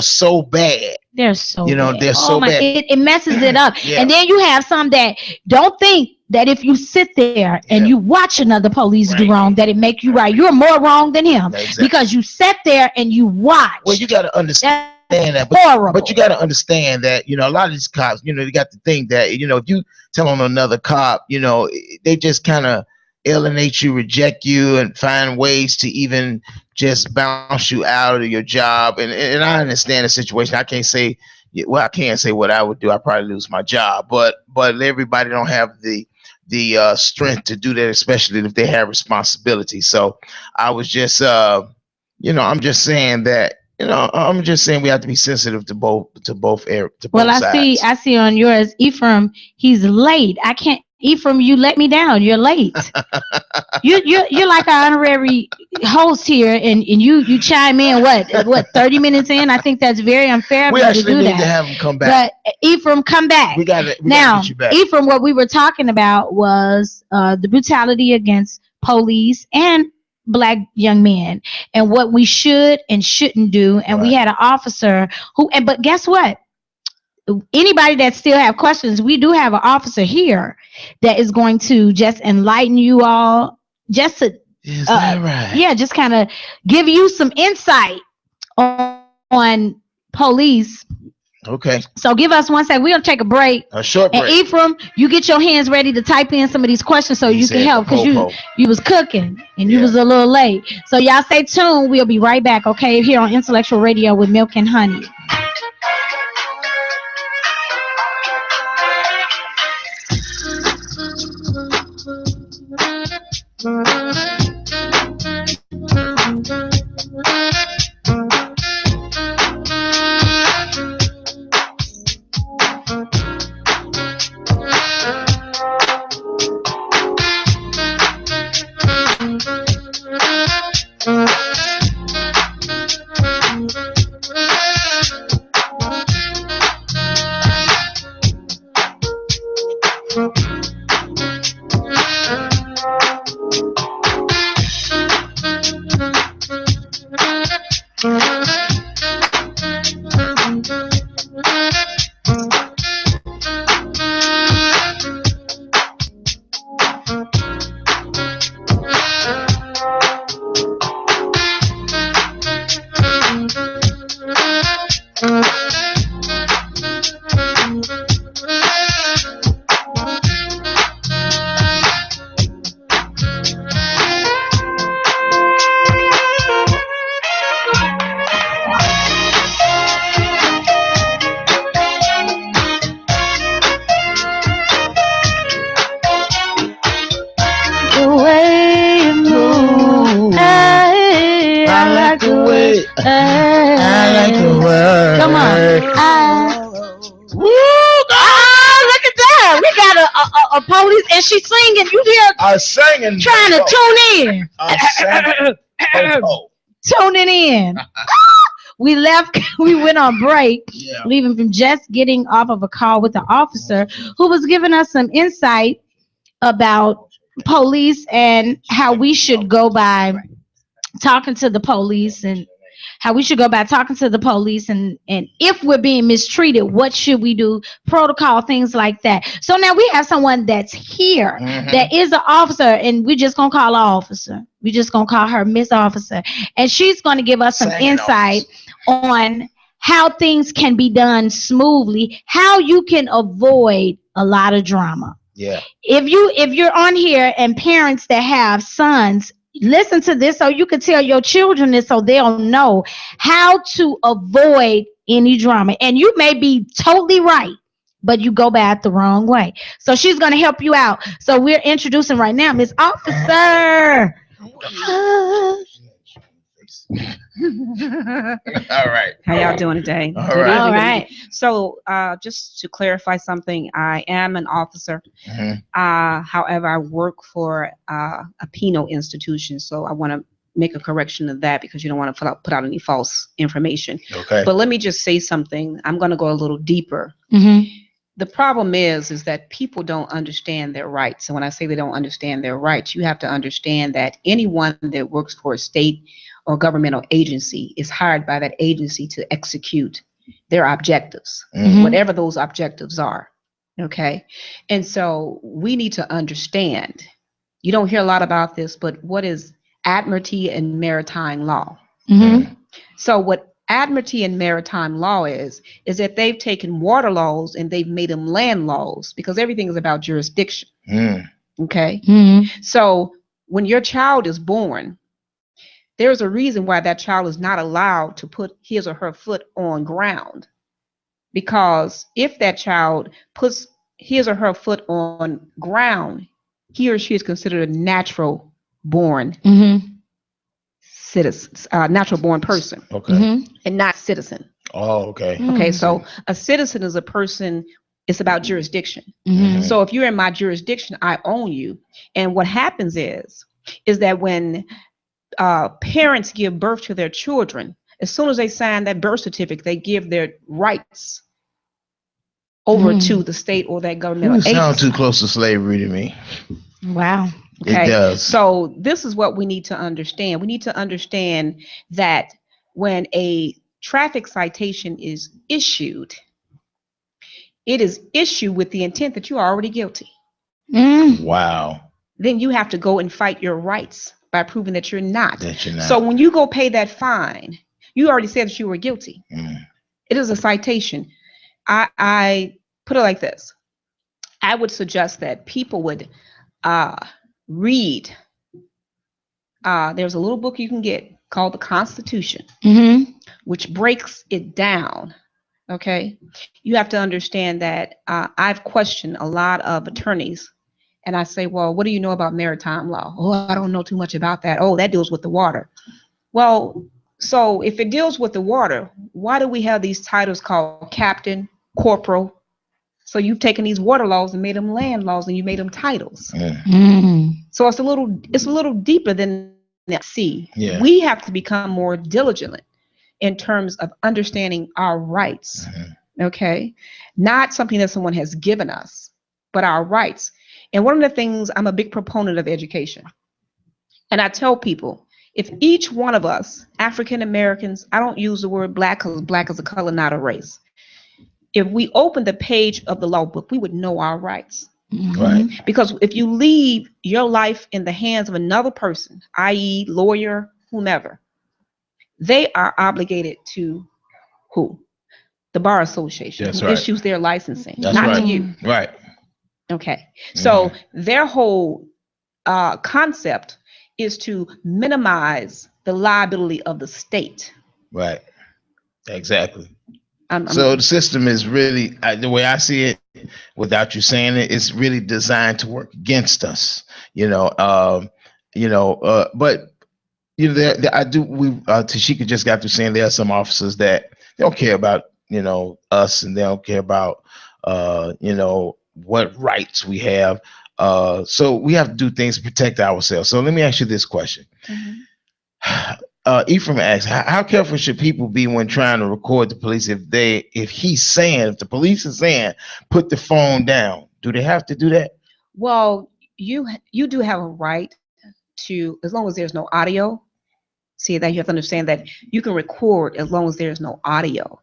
so bad. They're so bad. They're so bad. It messes it up. Yeah. And then you have some that don't think that if you sit there and you watch another police do wrong, that it make you right. You're more wrong than him. Exactly. Because you sat there and you watch. Well, you got to understand that. But you got to understand that, a lot of these cops, they got to think that, if you tell on another cop, they just kind of alienate you, reject you, and find ways to even just bounce you out of your job. And I understand the situation. I can't say what I would do. I'd probably lose my job, but everybody don't have the strength to do that, especially if they have responsibility. So I was just I'm just saying that we have to be sensitive to both sides. I see on yours, Ephraim, he's late. I can't. Ephraim, you let me down. You're late. You're like an honorary host here, and you chime in what 30 minutes in. I think that's very unfair. We actually need to have him come back. But Ephraim, come back. We got to now. Get you back. Ephraim, what we were talking about was the brutality against police and Black young men, and what we should and shouldn't do. And we had an officer but guess what? Anybody that still have questions, we do have an officer here that is going to just enlighten you all, just to is that right? Yeah, just kind of give you some insight on police. Okay. So give us 1 second. We're gonna take a break. A short break. And Ephraim, you get your hands ready to type in some of these questions so you can help, because you was cooking and you was a little late. So y'all stay tuned. We'll be right back, okay, here on Intellectual Radio with Milk and Honey. I like the word. Come on. Look at that. We got a police, and she's singing. You hear? I'm singing. Trying to tune in. I'm singing. Tuning in. We left. We went on break, leaving from just getting off of a call with the officer who was giving us some insight about police and how we should go by talking to the police and if we're being mistreated, what should we do? Protocol, things like that. So now we have someone that's here that is an officer, and we're just gonna call her officer. We're just gonna call her Miss Officer, and she's gonna give us some insight on how things can be done smoothly, how you can avoid a lot of drama. Yeah. If you're on here and parents that have sons, listen to this so you can tell your children this so they'll know how to avoid any drama. And you may be totally right, but you go back the wrong way. So she's going to help you out. So we're introducing right now Miss Officer. All right. How y'all doing today? All right. All right. So just to clarify something, I am an officer. However, I work for a penal institution. So I want to make a correction of that because you don't want to put out any false information. Okay. But let me just say something. I'm going to go a little deeper. The problem is that people don't understand their rights. And when I say they don't understand their rights, you have to understand that anyone that works for a state or governmental agency is hired by that agency to execute their objectives, whatever those objectives are. Okay. And so we need to understand, you don't hear a lot about this, but what is admiralty and maritime law? So what admiralty and maritime law is that they've taken water laws and they've made them land laws because everything is about jurisdiction. Okay. So when your child is born, there's a reason why that child is not allowed to put his or her foot on ground. Because if that child puts his or her foot on ground, he or she is considered a natural born citizen, natural born person. Okay. And not citizen. Oh, okay. Okay, so a citizen is a person, it's about jurisdiction. So if you're in my jurisdiction, I own you. And what happens is that when parents give birth to their children, as soon as they sign that birth certificate, they give their rights over to the state or that governmental agency. Sounds too close to slavery to me. Wow. Okay. It does. So this is what we need to understand. We need to understand that when a traffic citation is issued, it is issued with the intent that you are already guilty. Wow. Then you have to go and fight your rights by proving that you're not. That So when you go pay that fine, you already said that you were guilty. It is a citation. I put it like this. I would suggest that people would read. There's a little book you can get called the Constitution, which breaks it down. Okay. You have to understand that I've questioned a lot of attorneys. And I say, well, what do you know about maritime law? Oh, I don't know too much about that. Oh, that deals with the water. Well, so if it deals with the water, why do we have these titles called captain, corporal? So you've taken these water laws and made them land laws and you made them titles. So it's a little deeper than that. See, we have to become more diligent in terms of understanding our rights. Okay. Not something that someone has given us, but our rights. And one of the things, I'm a big proponent of education. And I tell people, if each one of us, African Americans, I don't use the word black because black is a color, not a race. If we open the page of the law book, we would know our rights. Right. Because if you leave your life in the hands of another person, i.e. lawyer, whomever, they are obligated to who? The Bar Association, who issues their licensing, not to you. Right. Okay. So their whole concept is to minimize the liability of the state. Right. Exactly. So the system is really, the way I see it, without you saying it, it's really designed to work against us. But I do. Tashika just got through saying there are some officers that they don't care about, us, and they don't care about, what rights we have. So we have to do things to protect ourselves. So let me ask you this question. Mm-hmm. Ephraim asks, how careful should people be when trying to record the police if the police is saying, put the phone down? Do they have to do that? Well, you do have a right to, as long as there's no audio. See, that you have to understand that you can record as long as there's no audio.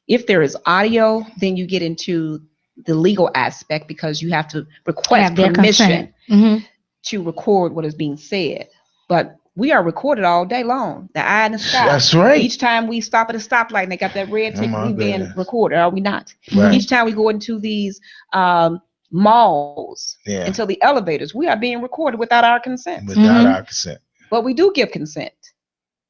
If there is audio, then you get into the legal aspect because you have to request permission to record what is being said. But we are recorded all day long. The eye in the sky. That's right. Each time we stop at a stoplight and they got that red ticket, we're being recorded, are we not? Right. Each time we go into these malls, into the elevators, we are being recorded without our consent. Without our consent. But we do give consent.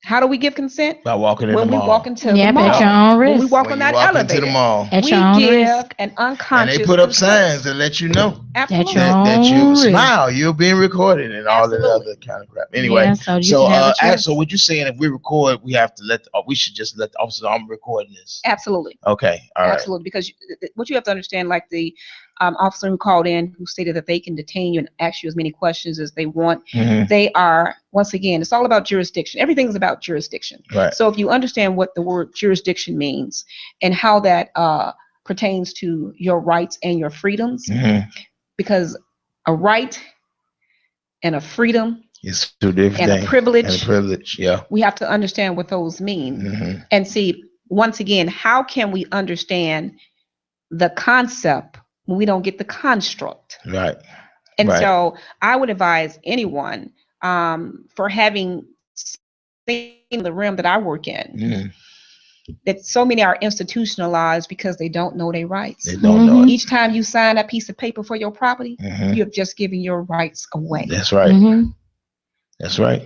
How do we give consent? By walking in the mall. When we walk into the mall. At your own risk. When we walk on that elevator. Into the mall. At your own risk. An unconscious. And they put up signs to let you know. Absolutely. That you smile, you're being recorded, and all that other kind of crap. Anyway, so what you're saying, if we record, we have to we should just let the officer know I'm recording this. Absolutely. Okay. All right. Absolutely. Because what you have to understand, like the officer who called in, who stated that they can detain you and ask you as many questions as they want. Mm-hmm. They are, once again, it's all about jurisdiction. Everything's about jurisdiction. Right. So if you understand what the word jurisdiction means and how that pertains to your rights and your freedoms, because a right and a freedom is two different things. A privilege. And a privilege, yeah. We have to understand what those mean. And see, once again, how can we understand the concept when we don't get the construct? Right. And so I would advise anyone for having seen the realm that I work in, that so many are institutionalized because they don't know their rights. They don't know it. Each time you sign that piece of paper for your property, you have just given your rights away. That's right. That's right.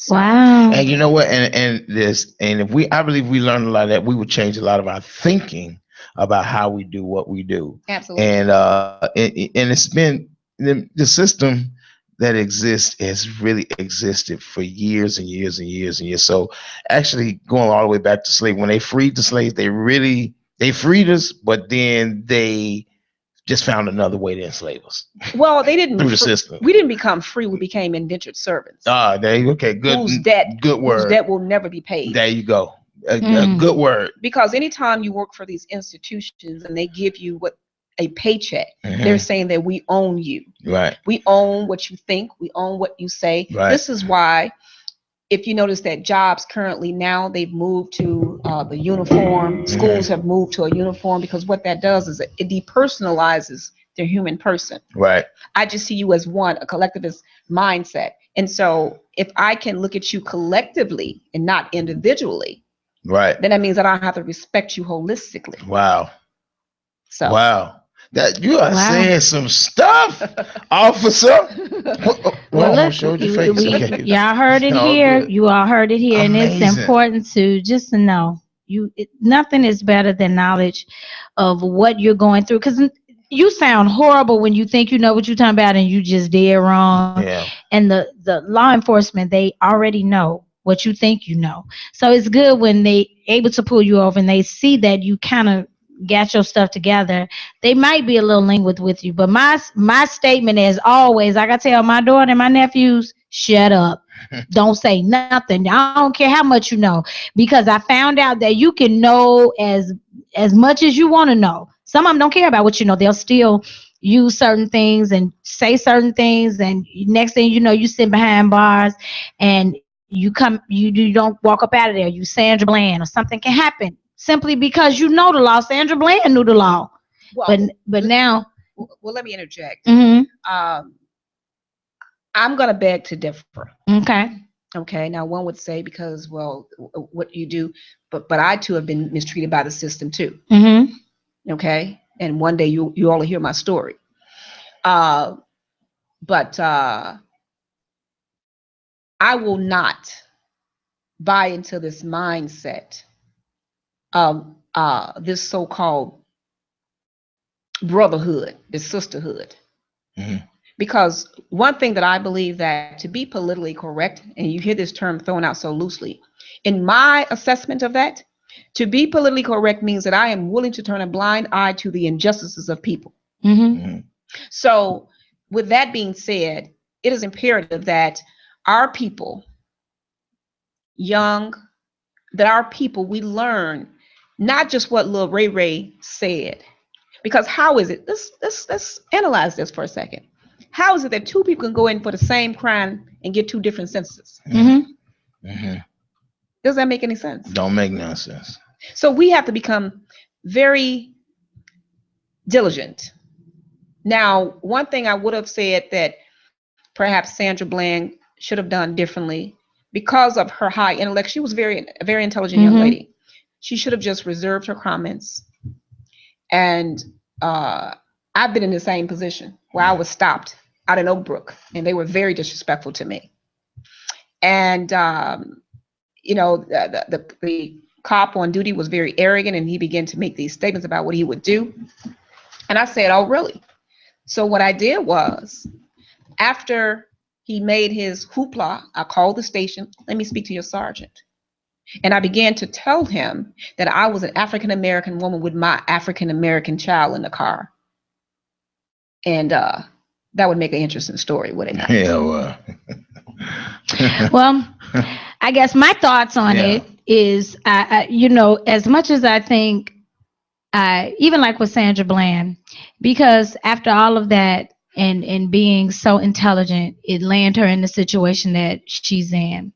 Wow. And you know what? And if I believe we learned a lot of that, we would change a lot of our thinking about how we do what we do. Absolutely. And it's been the system that exists has really existed for years and years and years and years. So actually going all the way back to slavery, when they freed the slaves, they freed us, but then they just found another way to enslave us. Well, they didn't through the system. We didn't become free. We became indentured servants. Okay, good. Good word. Whose debt will never be paid. There you go. A good word. Because anytime you work for these institutions and they give you a paycheck, they're saying that we own you. Right. We own what you think. We own what you say. Right. This is why, if you notice that jobs currently now, they've moved to the uniform. Schools have moved to a uniform, because what that does is it depersonalizes the human person. Right. I just see you as a collectivist mindset. And so if I can look at you collectively and not individually, right, then that means that I have to respect you holistically. Wow. So. Wow. That you are saying some stuff, officer. Well, look, showed your face. Okay. Y'all heard it here. Good. You all heard it here. Amazing. And it's important to just to know nothing is better than knowledge of what you're going through. Because you sound horrible when you think you know what you're talking about and you just did wrong. Yeah. And the law enforcement, they already know what you think you know. So it's good when they able to pull you over and they see that you kind of got your stuff together. They might be a little linguist with you, but my statement is always, like I tell my daughter and my nephews, shut up. Don't say nothing. I don't care how much you know, because I found out that you can know as much as you want to know. Some of them don't care about what you know. They'll still use certain things and say certain things, and next thing you know, you sit behind bars and you don't walk up out of there. You Sandra Bland, or something can happen simply because you know the law. Sandra Bland knew the law. Well, but now. Well, let me interject. Mm-hmm. I'm going to beg to differ. Okay. Now, one would say because, well, what you do, but I too have been mistreated by the system too. Mm-hmm. Okay. And one day you all will hear my story. But I will not buy into this mindset of this so-called brotherhood, this sisterhood. Because one thing that I believe that to be politically correct, and you hear this term thrown out so loosely, in my assessment of that, to be politically correct means that I am willing to turn a blind eye to the injustices of people. So with that being said, it is imperative that our people, we learn not just what Lil Ray Ray said. Because how is it? Let's analyze this for a second. How is it that two people can go in for the same crime and get two different sentences? Does that make any sense? Don't make no sense. So we have to become very diligent. Now, one thing I would have said that perhaps Sandra Bland should have done differently, because of her high intellect, she was a very intelligent young lady. She should have just reserved her comments. And I've been in the same position where I was stopped out in Oak Brook, and they were very disrespectful to me. And the cop on duty was very arrogant, and he began to make these statements about what he would do. And I said, "Oh, really?" So what I did was, after he made his hoopla, I called the station. "Let me speak to your sergeant." And I began to tell him that I was an African-American woman with my African-American child in the car. And that would make an interesting story, would it not? Yeah, well. Well, I guess my thoughts on it is, as much as I think, even like with Sandra Bland, because after all of that and being so intelligent, it landed her in the situation that she's in.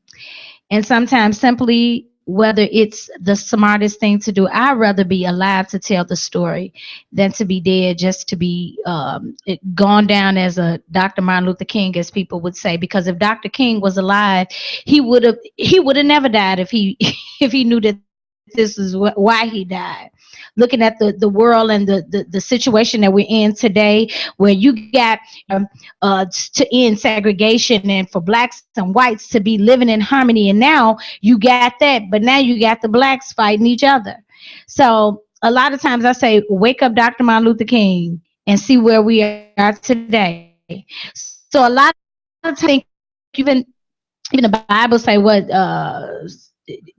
And sometimes simply, whether it's the smartest thing to do, I'd rather be alive to tell the story than to be dead just to be gone down as a Dr. Martin Luther King, as people would say. Because if Dr. King was alive, he would have never died if he knew that this is why he died. Looking at the world and the situation that we're in today, where you got to end segregation and for blacks and whites to be living in harmony, and now you got that, but now you got the blacks fighting each other. So a lot of times I say, wake up, Dr. Martin Luther King, and see where we are today. So a lot of times, even the Bible say what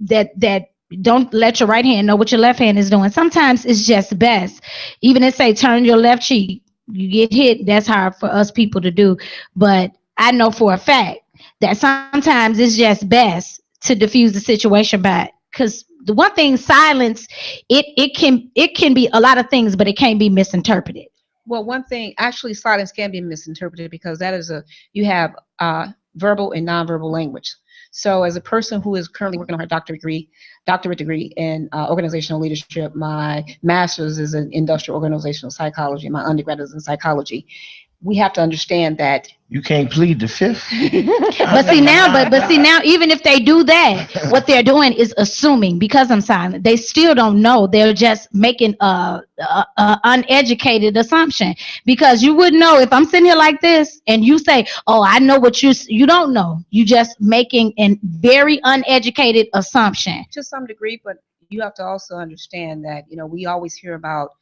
that don't let your right hand know what your left hand is doing. Sometimes it's just best. Even if say turn your left cheek, you get hit. That's hard for us people to do. But I know for a fact that sometimes it's just best to diffuse the situation by, because the one thing, silence, it can be a lot of things, but it can't be misinterpreted. Well, one thing, actually, silence can be misinterpreted, because that is you have verbal and nonverbal language. So as a person who is currently working on her doctorate degree in organizational leadership, my master's is in industrial organizational psychology, my undergrad is in psychology. We have to understand that you can't plead the fifth. But see now, even if they do that, what they're doing is assuming, because I'm silent, they still don't know. They're just making a uneducated assumption, because you wouldn't know if I'm sitting here like this and you say, "Oh, I know what you don't know." You just making a very uneducated assumption. To some degree, but you have to also understand that, we always hear about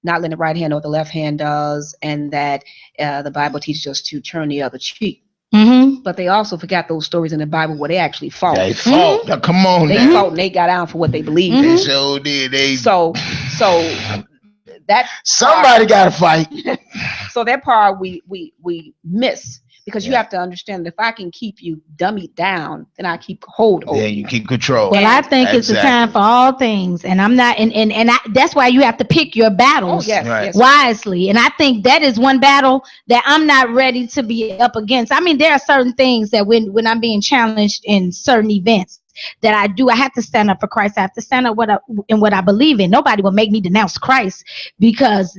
not letting the right hand know what the left hand does, and that the Bible teaches us to turn the other cheek. But they also forgot those stories in the Bible where they actually fought. They fought. Now, come on, they fought and they got down for what they believed. They sure did. So that somebody got to fight. So that part we miss. Because you have to understand that if I can keep you dummied down, then I keep hold over. Yeah, you keep control. Well, I think it's a time for all things, and I'm not, and that's why you have to pick your battles wisely. And I think that is one battle that I'm not ready to be up against. I mean, there are certain things that when I'm being challenged in certain events that I have to stand up for Christ. I have to stand up in what I believe in. Nobody will make me denounce Christ, because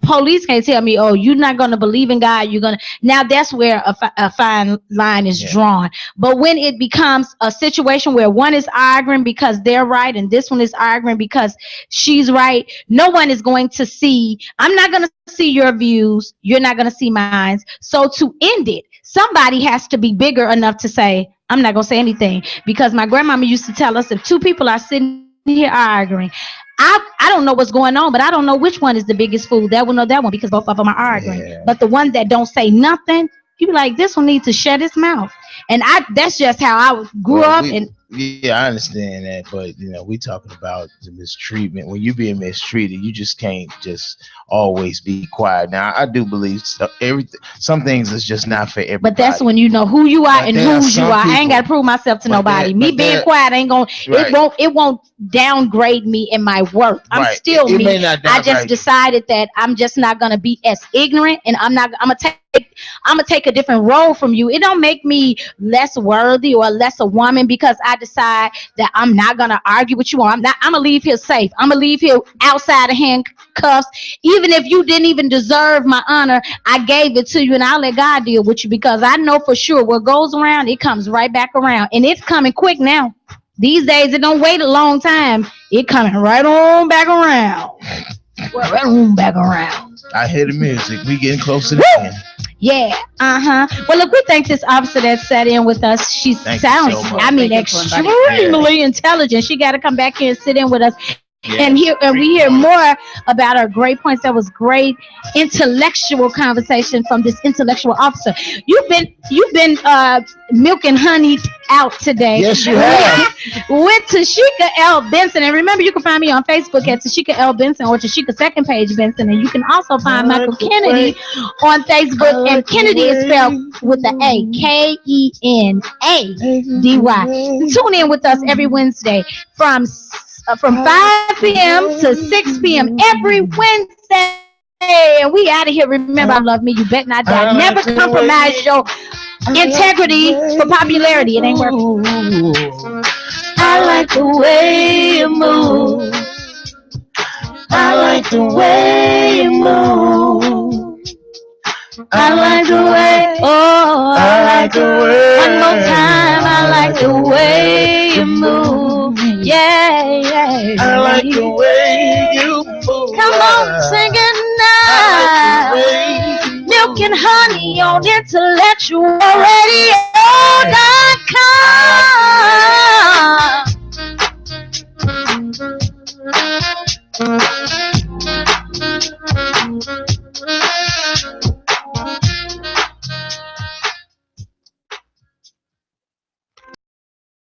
police can't tell me, "Oh, you're not going to believe in God. You're going to." Now that's where a fine line is drawn. But when it becomes a situation where one is arguing because they're right and this one is arguing because she's right, no one is going to see. I'm not going to see your views. You're not going to see mine. So to end it, somebody has to be bigger enough to say, "I'm not going to say anything," because my grandmama used to tell us, if two people are sitting here arguing, I don't know what's going on, but I don't know which one is the biggest fool. That one or that one, because both of them are arguing. Yeah. But the ones that don't say nothing, you be like, this one needs to shut his mouth. And that's just how I grew up. Yeah, I understand that, but we talking about the mistreatment. When you're being mistreated, you just can't just always be quiet. Now, I do believe some things is just not for everybody. But that's when you know who you are and whose you are. I ain't got to prove myself to nobody. Me being quiet ain't gonna. Right. It won't downgrade me in my worth. I'm still me. I just decided that I'm just not gonna be as ignorant, and I'm gonna take a different role from you. It don't make me less worthy or less a woman because I decide that I'm not gonna argue with you. I'm gonna leave here safe. I'm gonna leave here outside of handcuffs. Even if you didn't even deserve my honor, I gave it to you, and I'll let God deal with you, because I know for sure what goes around, it comes right back around, and it's coming quick now. These days, it don't wait a long time. It coming right on back around. Right on back around. I hear the music. We getting closer to the end. Yeah. Well, look, we thank this officer that sat in with us. She sounds, extremely intelligent. She got to come back here and sit in with us. Yeah. And we hear more about her great points. That was great intellectual conversation from this intellectual officer. You've been milk and honey out today. Yes, you have. With Tashika L. Benson. And remember, you can find me on Facebook at Tashika L. Benson or Tashika Second Page Benson. And you can also find Michael Kennedy on Facebook. And Kennedy is spelled with the A. Kenady. Tune in with us every Wednesday from 5 p.m. to 6 p.m. every Wednesday. And we out of here. Remember, I love me. You bet not die. Never compromise your integrity for popularity. It ain't working. I like the way you move. I like the way you move. I like the way. Oh, I like the way. One more time. I like the way you move. Yeah. I like the way you move. Come on, sing it now. Like Milk and honey on IntellectualRadio.com.